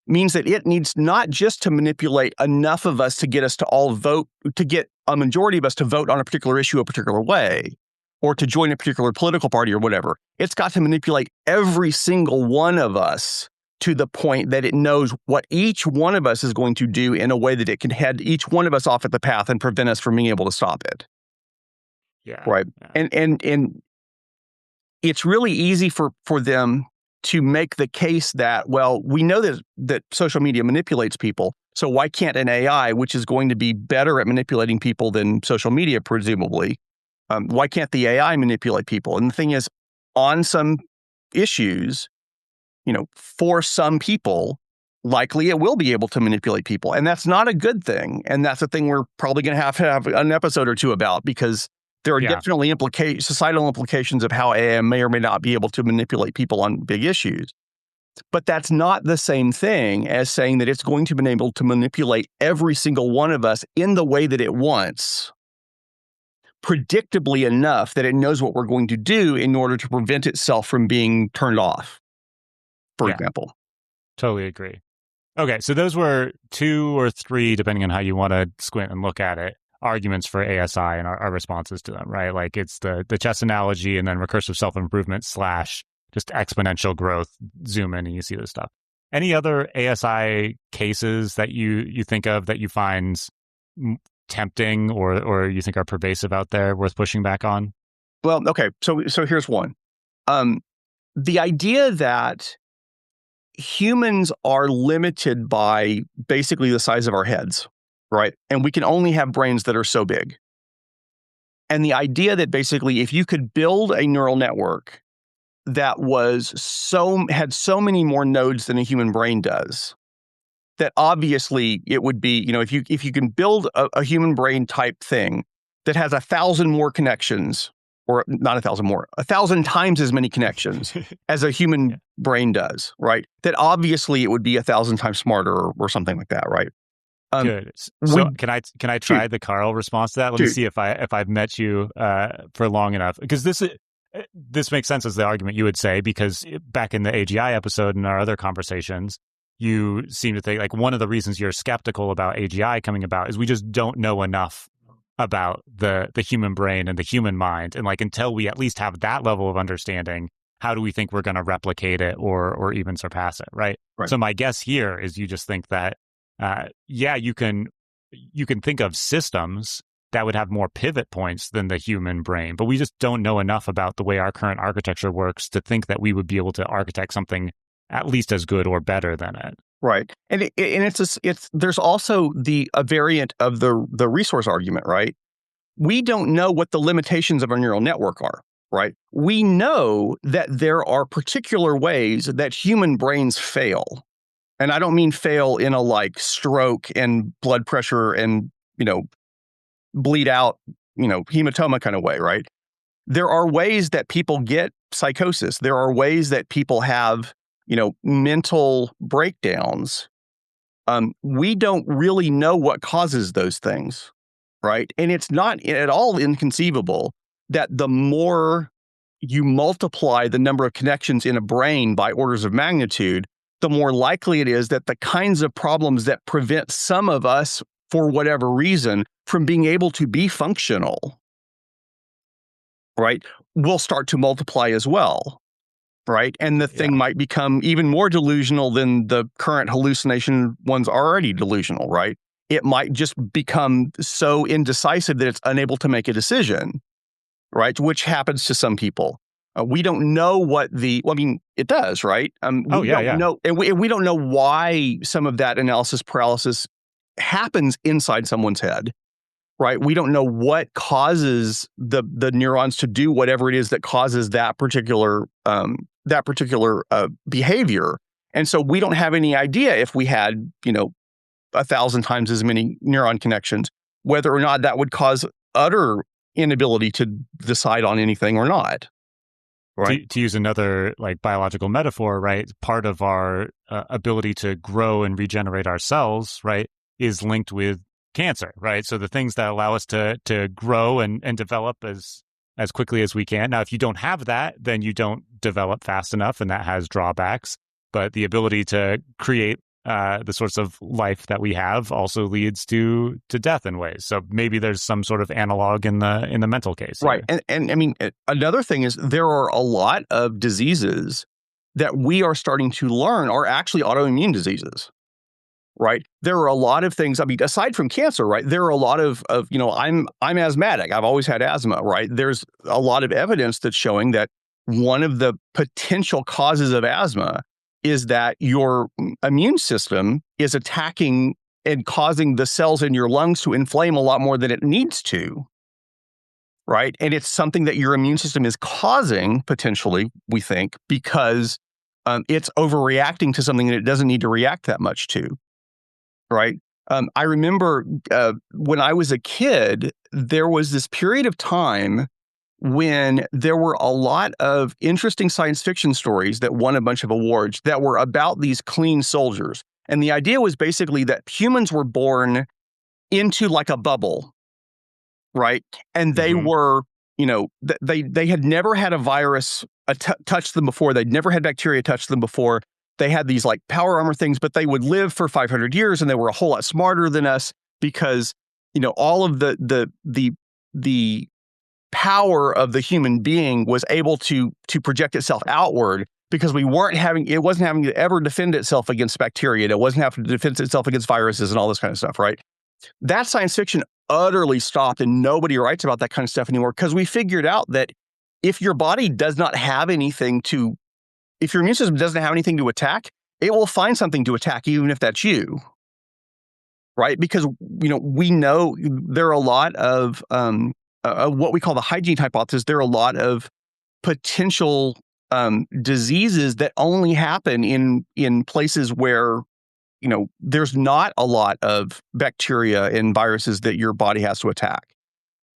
Means that it needs not just to manipulate enough of us to get us to all vote, to get a majority of us to vote on a particular issue a particular way, or to join a particular political party or whatever. It's got to manipulate every single one of us to the point that it knows what each one of us is going to do in a way that it can head each one of us off at the path and prevent us from being able to stop it. Yeah. Right. Yeah. And it's really easy for them to make the case that, well, we know that social media manipulates people. So why can't an AI, which is going to be better at manipulating people than social media, presumably, why can't the AI manipulate people? And the thing is, on some issues, for some people, likely it will be able to manipulate people. And that's not a good thing. And that's a thing we're probably going to have an episode or two about, because there are definitely societal implications of how AI may or may not be able to manipulate people on big issues. But that's not the same thing as saying that it's going to be able to manipulate every single one of us in the way that it wants, predictably enough that it knows what we're going to do in order to prevent itself from being turned off, for example. Totally agree. Okay, so those were 2 or 3, depending on how you want to squint and look at it, arguments for ASI and our responses to them, right? Like it's the chess analogy and then recursive self-improvement / just exponential growth, zoom in and you see this stuff. Any other ASI cases that you think of that you find tempting or you think are pervasive out there worth pushing back on? Well, okay, so here's one. The idea that humans are limited by basically the size of our heads, right? And we can only have brains that are so big. And the idea that basically if you could build a neural network that had so many more nodes than a human brain does, that obviously it would be, if you can build a human brain type thing that has 1,000 more connections, or not 1,000 more, 1,000 times as many connections as a human brain does, right? That obviously it would be 1,000 times smarter or something like that, right? Good. So can I try the Carl response to that? Let me see if I've met you for long enough, because this makes sense as the argument you would say, because back in the AGI episode and our other conversations, you seem to think like one of the reasons you're skeptical about AGI coming about is we just don't know enough about the human brain and the human mind. And like until we at least have that level of understanding, how do we think we're going to replicate it or even surpass it, right? So my guess here is you just think that, you can think of systems that would have more pivot points than the human brain, but we just don't know enough about the way our current architecture works to think that we would be able to architect something at least as good or better than it. Right, and there's also a variant of the resource argument, right? We don't know what the limitations of our neural network are, right? We know that there are particular ways that human brains fail, and I don't mean fail in a like stroke and blood pressure and bleed out, hematoma kind of way, right? There are ways that people get psychosis. There are ways that people have mental breakdowns. We don't really know what causes those things, right? And it's not at all inconceivable that the more you multiply the number of connections in a brain by orders of magnitude, the more likely it is that the kinds of problems that prevent some of us, for whatever reason, from being able to be functional, right, will start to multiply as well. Right. And the thing might become even more delusional than the current hallucination one's already delusional. Right. It might just become so indecisive that it's unable to make a decision. Right. Which happens to some people. We don't know what it does. Right. We don't know, and we don't know why some of that analysis paralysis happens inside someone's head. Right. We don't know what causes the neurons to do whatever it is that causes that particular behavior. And so we don't have any idea if we had, 1,000 times as many neuron connections, whether or not that would cause utter inability to decide on anything or not. Right. To use another like biological metaphor, right? Part of our ability to grow and regenerate our cells, right, is linked with cancer, right? So the things that allow us to grow and develop as quickly as we can. Now, if you don't have that, then you don't develop fast enough, and that has drawbacks. But the ability to create the sorts of life that we have also leads to death in ways. So maybe there's some sort of analog in the mental case. Right. And I mean, another thing is there are a lot of diseases that we are starting to learn are actually autoimmune diseases. Right. There are a lot of things. I mean, aside from cancer, right, there are a lot of I'm asthmatic. I've always had asthma. Right. There's a lot of evidence that's showing that one of the potential causes of asthma is that your immune system is attacking and causing the cells in your lungs to inflame a lot more than it needs to. Right. And it's something that your immune system is causing potentially, we think, because it's overreacting to something that it doesn't need to react that much to. Right. I remember when I was a kid, there was this period of time when there were a lot of interesting science fiction stories that won a bunch of awards that were about these clean soldiers. And the idea was basically that humans were born into like a bubble. Right. And they were, they had never had a virus touch them before. They'd never had bacteria touch them before. They had these like power armor things, but they would live for 500 years and they were a whole lot smarter than us because, all of the power of the human being was able to project itself outward because it wasn't having to ever defend itself against bacteria. It wasn't having to defend itself against viruses and all this kind of stuff. Right. That science fiction utterly stopped and nobody writes about that kind of stuff anymore because we figured out that if your body does not have anything if your immune system doesn't have anything to attack, it will find something to attack, even if that's you. Right? Because, we know there are a lot of what we call the hygiene hypothesis. There are a lot of potential diseases that only happen in places where, there's not a lot of bacteria and viruses that your body has to attack.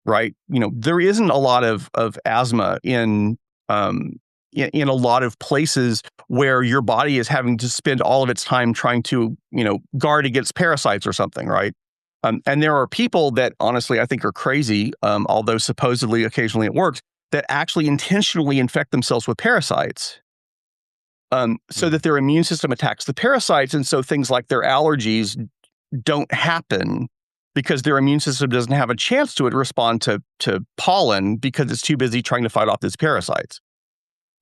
Right? There isn't a lot of asthma in a lot of places where your body is having to spend all of its time trying to, guard against parasites or something, right? And there are people that honestly I think are crazy, although supposedly occasionally it works, that actually intentionally infect themselves with parasites, so that their immune system attacks the parasites, and so things like their allergies don't happen because their immune system doesn't have a chance to respond to pollen because it's too busy trying to fight off these parasites.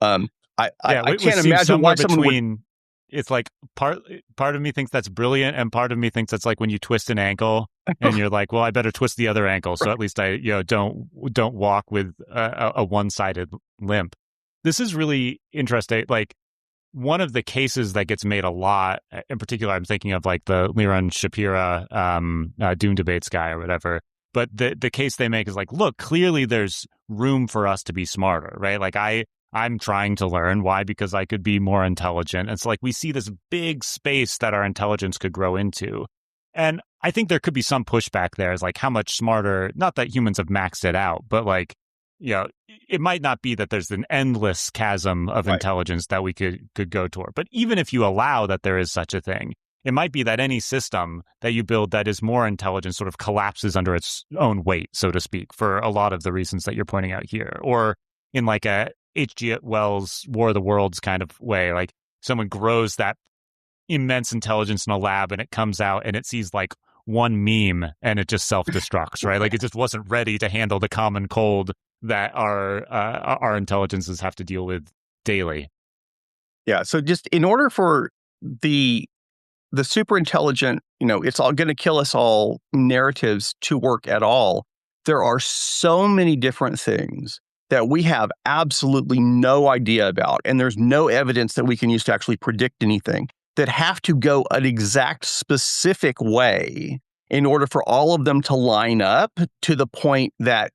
I can't imagine why someone would. It's like part of me thinks that's brilliant, and part of me thinks that's like when you twist an ankle and you're like, well, I better twist the other ankle, so at least I don't walk with a one-sided limp. This is really interesting. Like, one of the cases that gets made a lot, in particular, I'm thinking of like the Liran Shapira Doom Debates guy or whatever. But the case they make is like, look, clearly there's room for us to be smarter, right? Like I'm trying to learn. Why? Because I could be more intelligent. It's like we see this big space that our intelligence could grow into. And I think there could be some pushback there, is like how much smarter, not that humans have maxed it out, but like, it might not be that there's an endless chasm of intelligence that we could go toward. But even if you allow that there is such a thing, it might be that any system that you build that is more intelligent sort of collapses under its own weight, so to speak, for a lot of the reasons that you're pointing out here. Or in like a H.G. Wells' War of the Worlds kind of way, like someone grows that immense intelligence in a lab and it comes out and it sees like one meme and it just self-destructs, right? Like it just wasn't ready to handle the common cold that our intelligences have to deal with daily. Yeah. So just in order for the super intelligent, it's all going to kill us all narratives to work at all, there are so many different things that we have absolutely no idea about, and there's no evidence that we can use to actually predict anything, that have to go an exact specific way in order for all of them to line up to the point that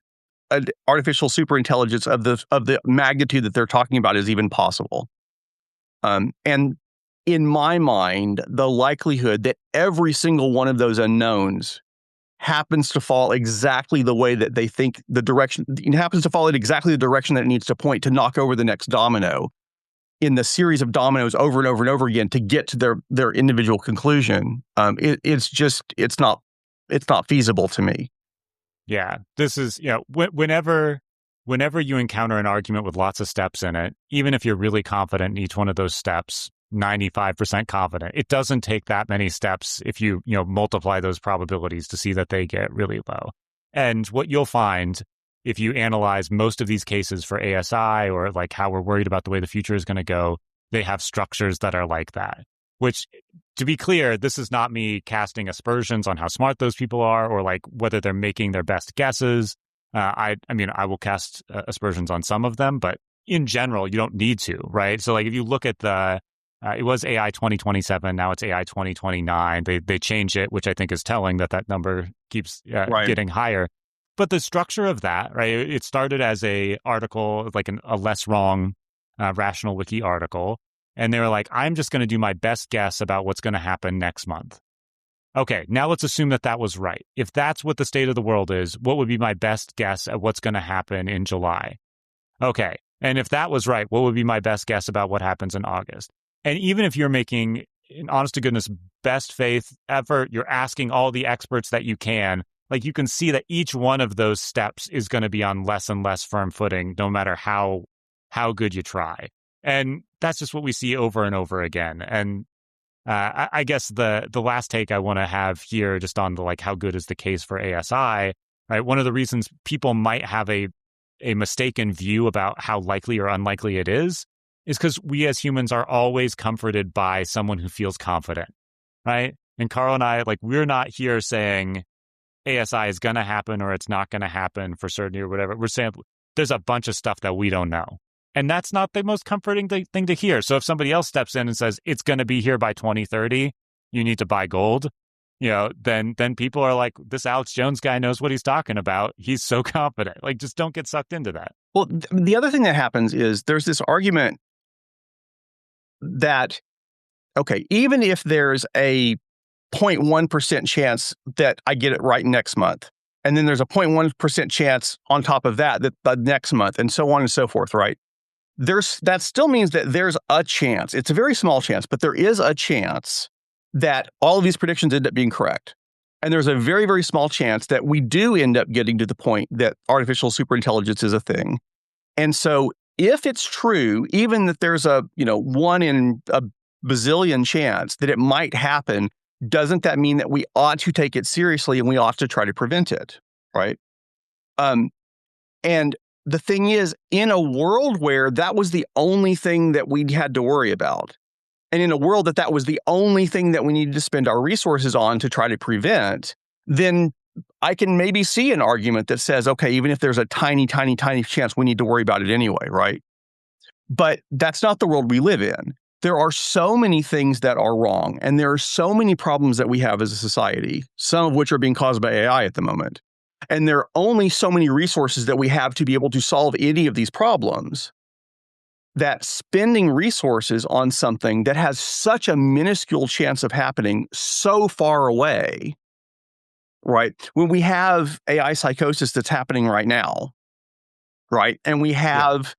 an artificial superintelligence of the magnitude that they're talking about is even possible. And in my mind, the likelihood that every single one of those unknowns happens to fall exactly the way that they think the direction, it happens to fall in exactly the direction that it needs to point to knock over the next domino in the series of dominoes over and over and over again to get to their individual conclusion. It's not feasible to me. Yeah, this is, whenever you encounter an argument with lots of steps in it, even if you're really confident in each one of those steps, 95% confident, it doesn't take that many steps if you multiply those probabilities to see that they get really low. And what you'll find if you analyze most of these cases for ASI, or like how we're worried about the way the future is going to go, they have structures that are like that. Which, to be clear, this is not me casting aspersions on how smart those people are or like whether they're making their best guesses. I will cast aspersions on some of them, but in general, you don't need to, right? So like if you look at it was AI 2027, now it's AI 2029. They change it, which I think is telling that number keeps getting higher. But the structure of that, right? It started as a article, like a less wrong Rational Wiki article. And they were like, I'm just going to do my best guess about what's going to happen next month. Okay, now let's assume that was right. If that's what the state of the world is, what would be my best guess at what's going to happen in July? Okay, and if that was right, what would be my best guess about what happens in August? And even if you're making an honest to goodness best faith effort, you're asking all the experts that you can, like you can see that each one of those steps is going to be on less and less firm footing, no matter how good you try. And that's just what we see over and over again. And I guess the last take I want to have here, just on the like how good is the case for ASI, right? One of the reasons people might have a mistaken view about how likely or unlikely it is because we as humans are always comforted by someone who feels confident, right? And Carl and I, like, we're not here saying ASI is going to happen or it's not going to happen for certainty or whatever. We're saying there's a bunch of stuff that we don't know. And that's not the most comforting thing to hear. So if somebody else steps in and says, it's going to be here by 2030, you need to buy gold, then people are like, this Alex Jones guy knows what he's talking about. He's so confident. Like, just don't get sucked into that. Well, the other thing that happens is there's this argument that, okay, even if there's a 0.1% chance that I get it right next month, and then there's a 0.1% chance on top of that the next month, and so on and so forth, right? That still means that there's a chance. It's a very small chance, but there is a chance that all of these predictions end up being correct. And there's a very, very small chance that we do end up getting to the point that artificial superintelligence is a thing. And so if it's true, even that there's a, 1 in a bazillion chance that it might happen, doesn't that mean that we ought to take it seriously and we ought to try to prevent it, right? And the thing is, in a world where that was the only thing that we had to worry about, and in a world that was the only thing that we needed to spend our resources on to try to prevent, then I can maybe see an argument that says, okay, even if there's a tiny, tiny, tiny chance, we need to worry about it anyway, right? But that's not the world we live in. There are so many things that are wrong, and there are so many problems that we have as a society, some of which are being caused by AI at the moment. And there are only so many resources that we have to be able to solve any of these problems, that spending resources on something that has such a minuscule chance of happening so far away, right? When we have AI psychosis that's happening right now, right? And we have,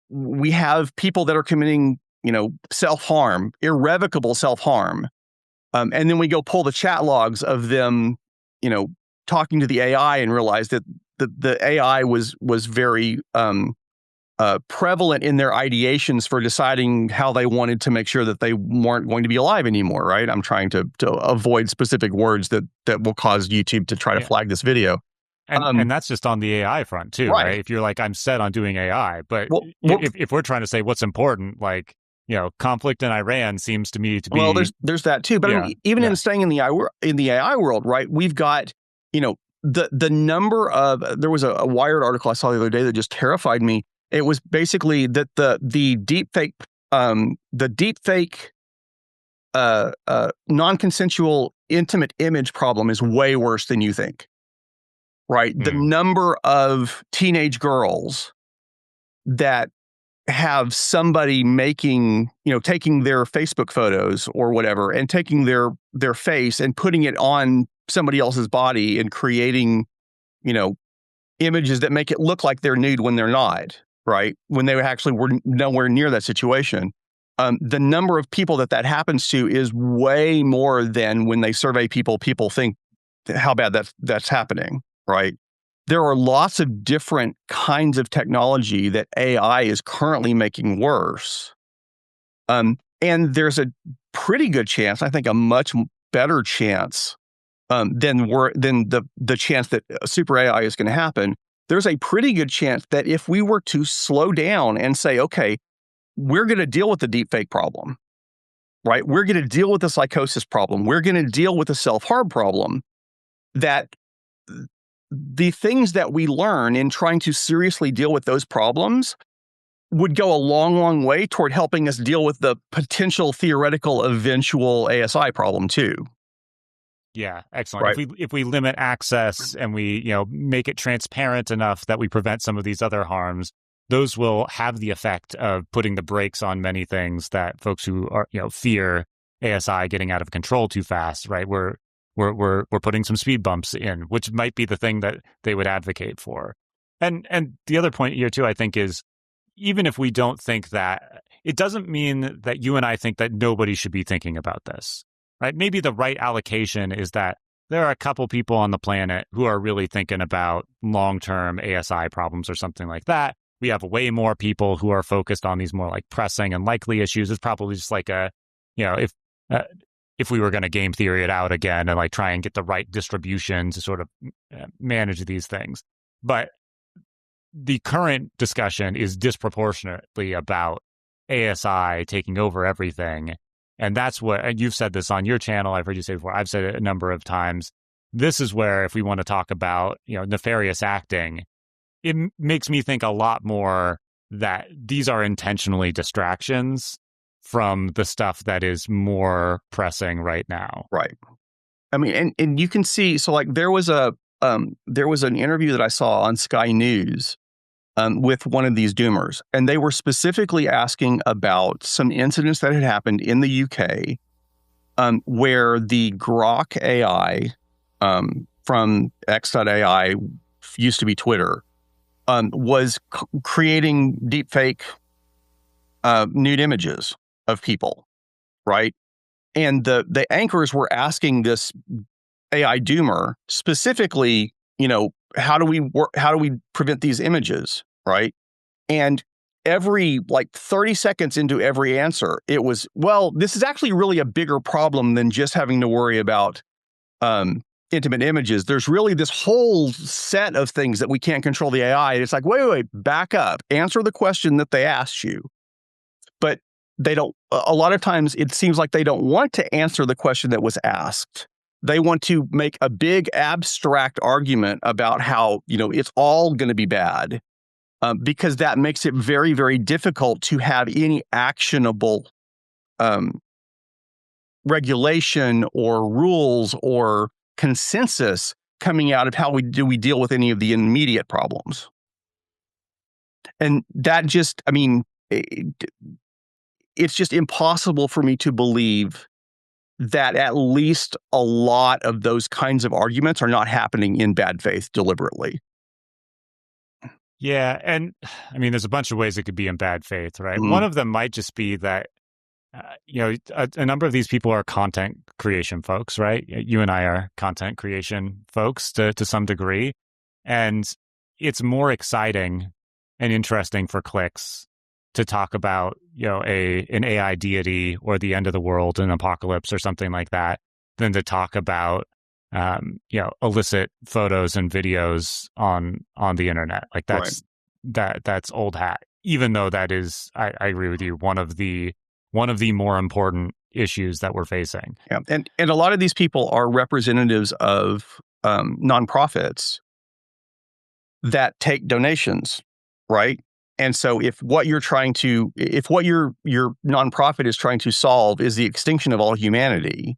we have people that are committing, self-harm, irrevocable self-harm. And then we go pull the chat logs of them, talking to the AI and realize that the AI was very prevalent in their ideations for deciding how they wanted to make sure that they weren't going to be alive anymore, right? I'm trying to avoid specific words that will cause YouTube to try to flag this video. And that's just on the AI front too, right? If you're like, I'm set on doing AI, but if we're trying to say what's important, like, conflict in Iran seems to me to be... Well, there's that too. But I mean, even in staying in the AI world, right, we've got, the number of... There was a Wired article I saw the other day that just terrified me. It was basically that the deepfake non-consensual intimate image problem is way worse than you think, right? The number of teenage girls that have somebody making, taking their Facebook photos or whatever and taking their face and putting it on somebody else's body and creating, images that make it look like they're nude when they're not, right? When they actually were nowhere near that situation. The number of people that happens to is way more than when they survey people think how bad that's happening, right? There are lots of different kinds of technology that AI is currently making worse. And there's a pretty good chance, I think a much better chance than the chance that super AI is going to happen. There's a pretty good chance that if we were to slow down and say, okay, we're going to deal with the deepfake problem, right? We're going to deal with the psychosis problem. We're going to deal with the self-harm problem, that the things that we learn in trying to seriously deal with those problems would go a long, long way toward helping us deal with the potential theoretical eventual ASI problem too. Yeah, excellent. Right. If we limit access and we, make it transparent enough that we prevent some of these other harms, those will have the effect of putting the brakes on many things that folks who are, fear ASI getting out of control too fast, right? We're putting some speed bumps in, which might be the thing that they would advocate for. And the other point here too, I think, is even if we don't think that, it doesn't mean that you and I think that nobody should be thinking about this, right? Maybe the right allocation is that there are a couple people on the planet who are really thinking about long-term ASI problems or something like that. We have way more people who are focused on these more like pressing and likely issues. It's probably just like if we were going to game theory it out again and like try and get the right distribution to sort of manage these things. But the current discussion is disproportionately about ASI taking over everything. And that's what, and you've said this on your channel, I've heard you say before, I've said it a number of times. This is where, if we want to talk about, nefarious acting, it makes me think a lot more that these are intentionally distractions from the stuff that is more pressing right now. Right. I mean, and you can see, so like there was an interview that I saw on Sky News with one of these doomers, and they were specifically asking about some incidents that had happened in the UK where the Grok AI from X.AI, used to be Twitter, was creating deepfake nude images of people, right? And the anchors were asking this AI doomer specifically, how do we prevent these images, right? And every 30 seconds into every answer, it was, well, this is actually really a bigger problem than just having to worry about intimate images. There's really this whole set of things that we can't control the AI. It's like, wait, back up, answer the question that they asked you. But they don't, a lot of times it seems like they don't want to answer the question that was asked. They want to make a big abstract argument about how, it's all going to be bad. Because that makes it very, very difficult to have any actionable regulation or rules or consensus coming out of how we deal with any of the immediate problems. And that just, it's just impossible for me to believe that at least a lot of those kinds of arguments are not happening in bad faith deliberately. Yeah. And there's a bunch of ways it could be in bad faith, right? One of them might just be that, a number of these people are content creation folks, right? You and I are content creation folks to some degree. And it's more exciting and interesting for clicks to talk about, an AI deity or the end of the world, an apocalypse or something like that, than to talk about illicit photos and videos on the internet. Like that's that's old hat. Even though that is, I agree with you, one of the more important issues that we're facing. Yeah, and a lot of these people are representatives of nonprofits that take donations, right? And so if what your nonprofit is trying to solve is the extinction of all humanity,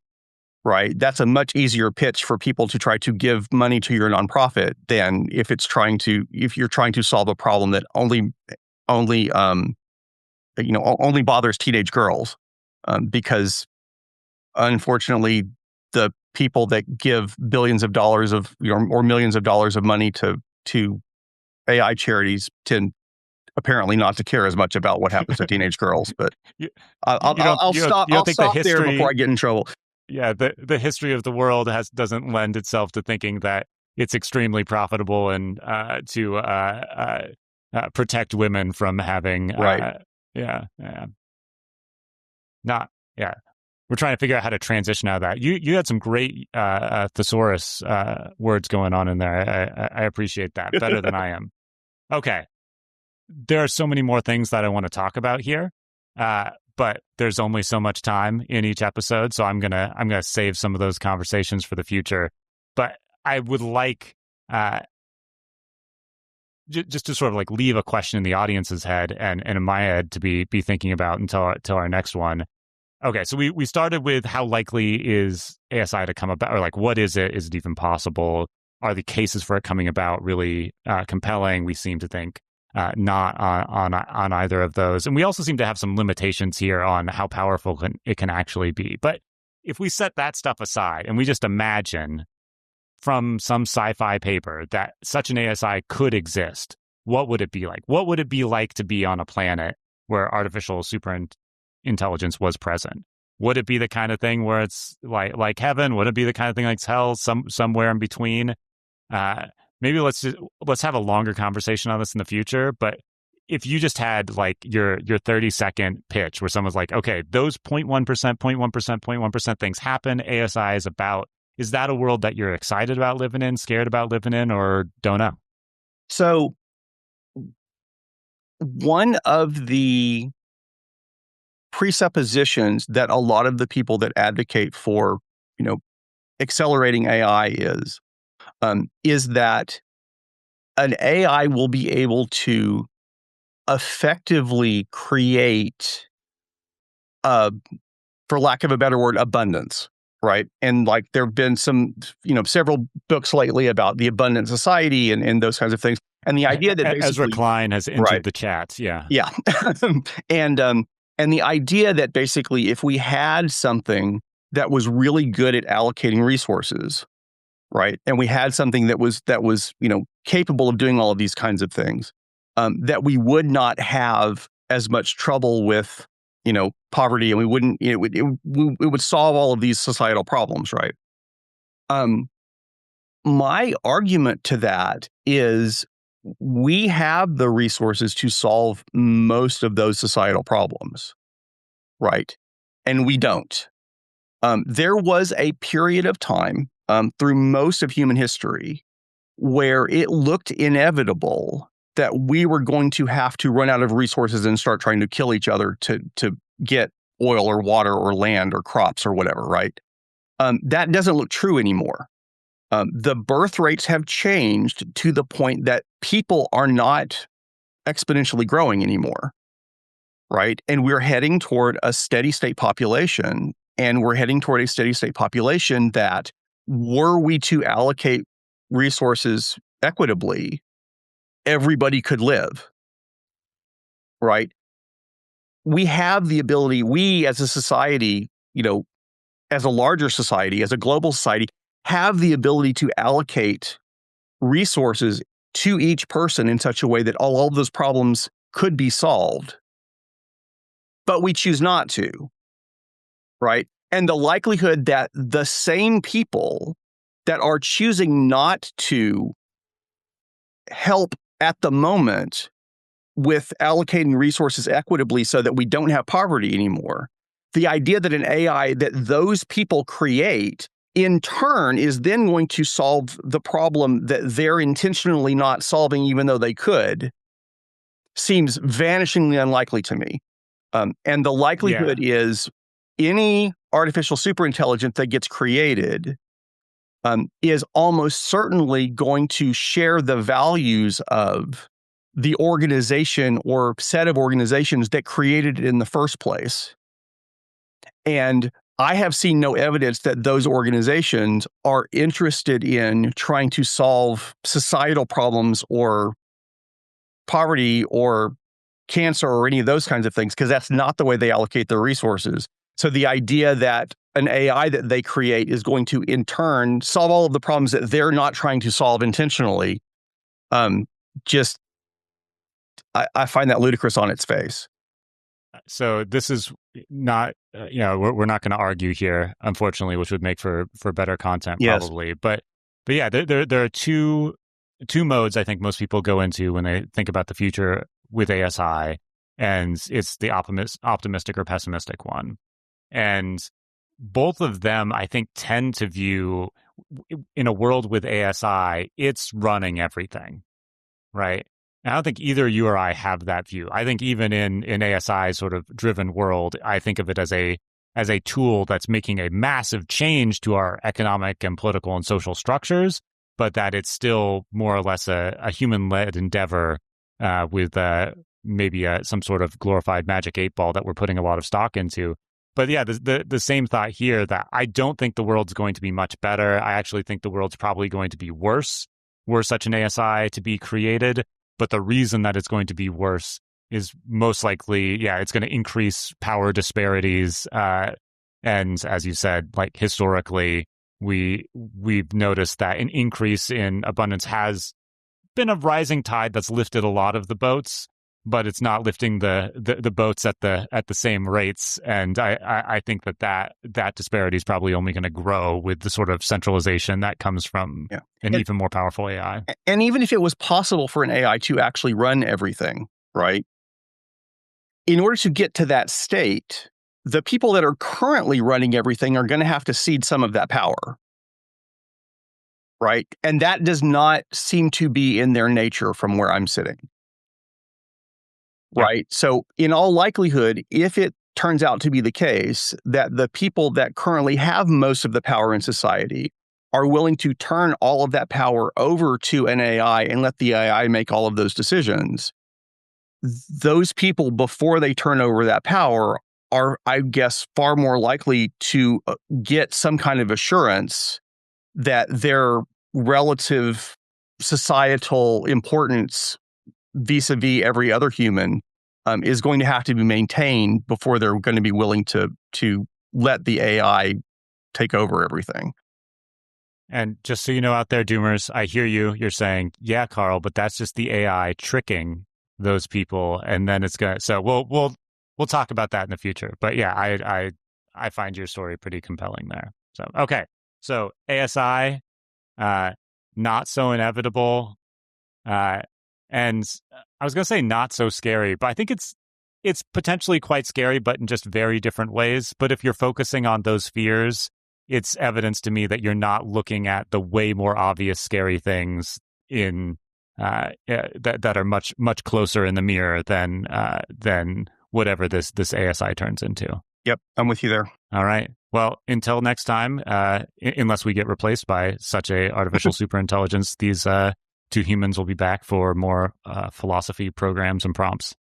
right? That's a much easier pitch for people to try to give money to your nonprofit than if you're trying to solve a problem that only bothers teenage girls, because unfortunately the people that give billions of dollars or millions of dollars of money to AI charities tend apparently not to care as much about what happens to teenage girls. But I'll stop there before I get in trouble. Yeah, the history of the world doesn't lend itself to thinking that it's extremely profitable and to protect women from having right. We're trying to figure out how to transition out of that. You had some great thesaurus words going on in there. I appreciate that better than I am. Okay. There are so many more things that I want to talk about here, but there's only so much time in each episode, so I'm gonna save some of those conversations for the future. But I would like just to sort of leave a question in the audience's head and in my head to be thinking about until our next one. Okay, so we started with how likely is ASI to come about, or what is it? Is it even possible? Are the cases for it coming about really compelling? We seem to think not on either of those. And we also seem to have some limitations here on how powerful it can actually be. But if we set that stuff aside and we just imagine from some sci-fi paper that such an ASI could exist, what would it be like? What would it be like to be on a planet where artificial superintelligence was present? Would it be the kind of thing where it's like heaven? Would it be the kind of thing like hell, somewhere in between? Maybe let's have a longer conversation on this in the future. But if you just had your 30-second pitch where someone's like, okay, those 0.1%, 0.1%, 0.1% things happen, ASI is about, is that a world that you're excited about living in, scared about living in, or don't know? So one of the presuppositions that a lot of the people that advocate for, accelerating AI is that an AI will be able to effectively create, for lack of a better word, abundance, right? And there have been some, several books lately about the abundant society and those kinds of things. And the idea that basically Ezra Klein has entered the chat, yeah, and the idea that basically if we had something that was really good at allocating resources, right, and we had something that was capable of doing all of these kinds of things, that we would not have as much trouble with poverty, and we wouldn't it would solve all of these societal problems, right? my argument to that is we have the resources to solve most of those societal problems, right? And we don't. There was a period of time through most of human history where it looked inevitable that we were going to have to run out of resources and start trying to kill each other to get oil or water or land or crops or whatever, right? That doesn't look true anymore. The birth rates have changed to the point that people are not exponentially growing anymore, right? And we're heading toward a steady state population, and we're heading toward a steady state population that, were we to allocate resources equitably, everybody could live, right? We have the ability, we as a society, as a larger society, as a global society, have the ability to allocate resources to each person in such a way that all of those problems could be solved. But we choose not to, right? And the likelihood that the same people that are choosing not to help at the moment with allocating resources equitably so that we don't have poverty anymore, the idea that an AI that those people create in turn is then going to solve the problem that they're intentionally not solving, even though they could, seems vanishingly unlikely to me. And the likelihood is any artificial superintelligence that gets created is almost certainly going to share the values of the organization or set of organizations that created it in the first place. And I have seen no evidence that those organizations are interested in trying to solve societal problems or poverty or cancer or any of those kinds of things, because that's not the way they allocate their resources. So the idea that an AI that they create is going to, in turn, solve all of the problems that they're not trying to solve intentionally, I find that ludicrous on its face. So this is not, we're not going to argue here, unfortunately, which would make for better content probably. Yes. But yeah, there are two modes I think most people go into when they think about the future with ASI, and it's the optimistic or pessimistic one. And both of them, I think, tend to view, in a world with ASI, it's running everything, right? And I don't think either you or I have that view. I think even in ASI's sort of driven world, I think of it as a tool that's making a massive change to our economic and political and social structures, but that it's still more or less a human-led endeavor with maybe some sort of glorified magic 8-ball that we're putting a lot of stock into. But yeah, the same thought here, that I don't think the world's going to be much better. I actually think the world's probably going to be worse were such an ASI to be created. But the reason that it's going to be worse is most likely, it's going to increase power disparities. And as you said, like historically, we've noticed that an increase in abundance has been a rising tide that's lifted a lot of the boats, but it's not lifting the boats at the same rates. And I think that disparity is probably only going to grow with the sort of centralization that comes from an even more powerful AI. And even if it was possible for an AI to actually run everything, right? In order to get to that state, the people that are currently running everything are going to have to cede some of that power, right? And that does not seem to be in their nature from where I'm sitting. Right. So in all likelihood, if it turns out to be the case that the people that currently have most of the power in society are willing to turn all of that power over to an AI and let the AI make all of those decisions, those people, before they turn over that power, are, I guess, far more likely to get some kind of assurance that their relative societal importance vis-a-vis every other human is going to have to be maintained before they're going to be willing to let the AI take over everything. And just so you know out there, Doomers, I hear you. You're saying, yeah, Carl, but that's just the AI tricking those people, and then it's gonna. So we'll talk about that in the future. But yeah, I find your story pretty compelling there. So okay, so ASI. not so inevitable, and I was going to say not so scary, but I think it's potentially quite scary, but in just very different ways. But if you're focusing on those fears, it's evidence to me that you're not looking at the way more obvious scary things in that are much closer in the mirror than whatever this ASI turns into. Yep, I'm with you there. All right. Well, until next time, unless we get replaced by such a artificial superintelligence, these two humans will be back for more philosophy programs and prompts.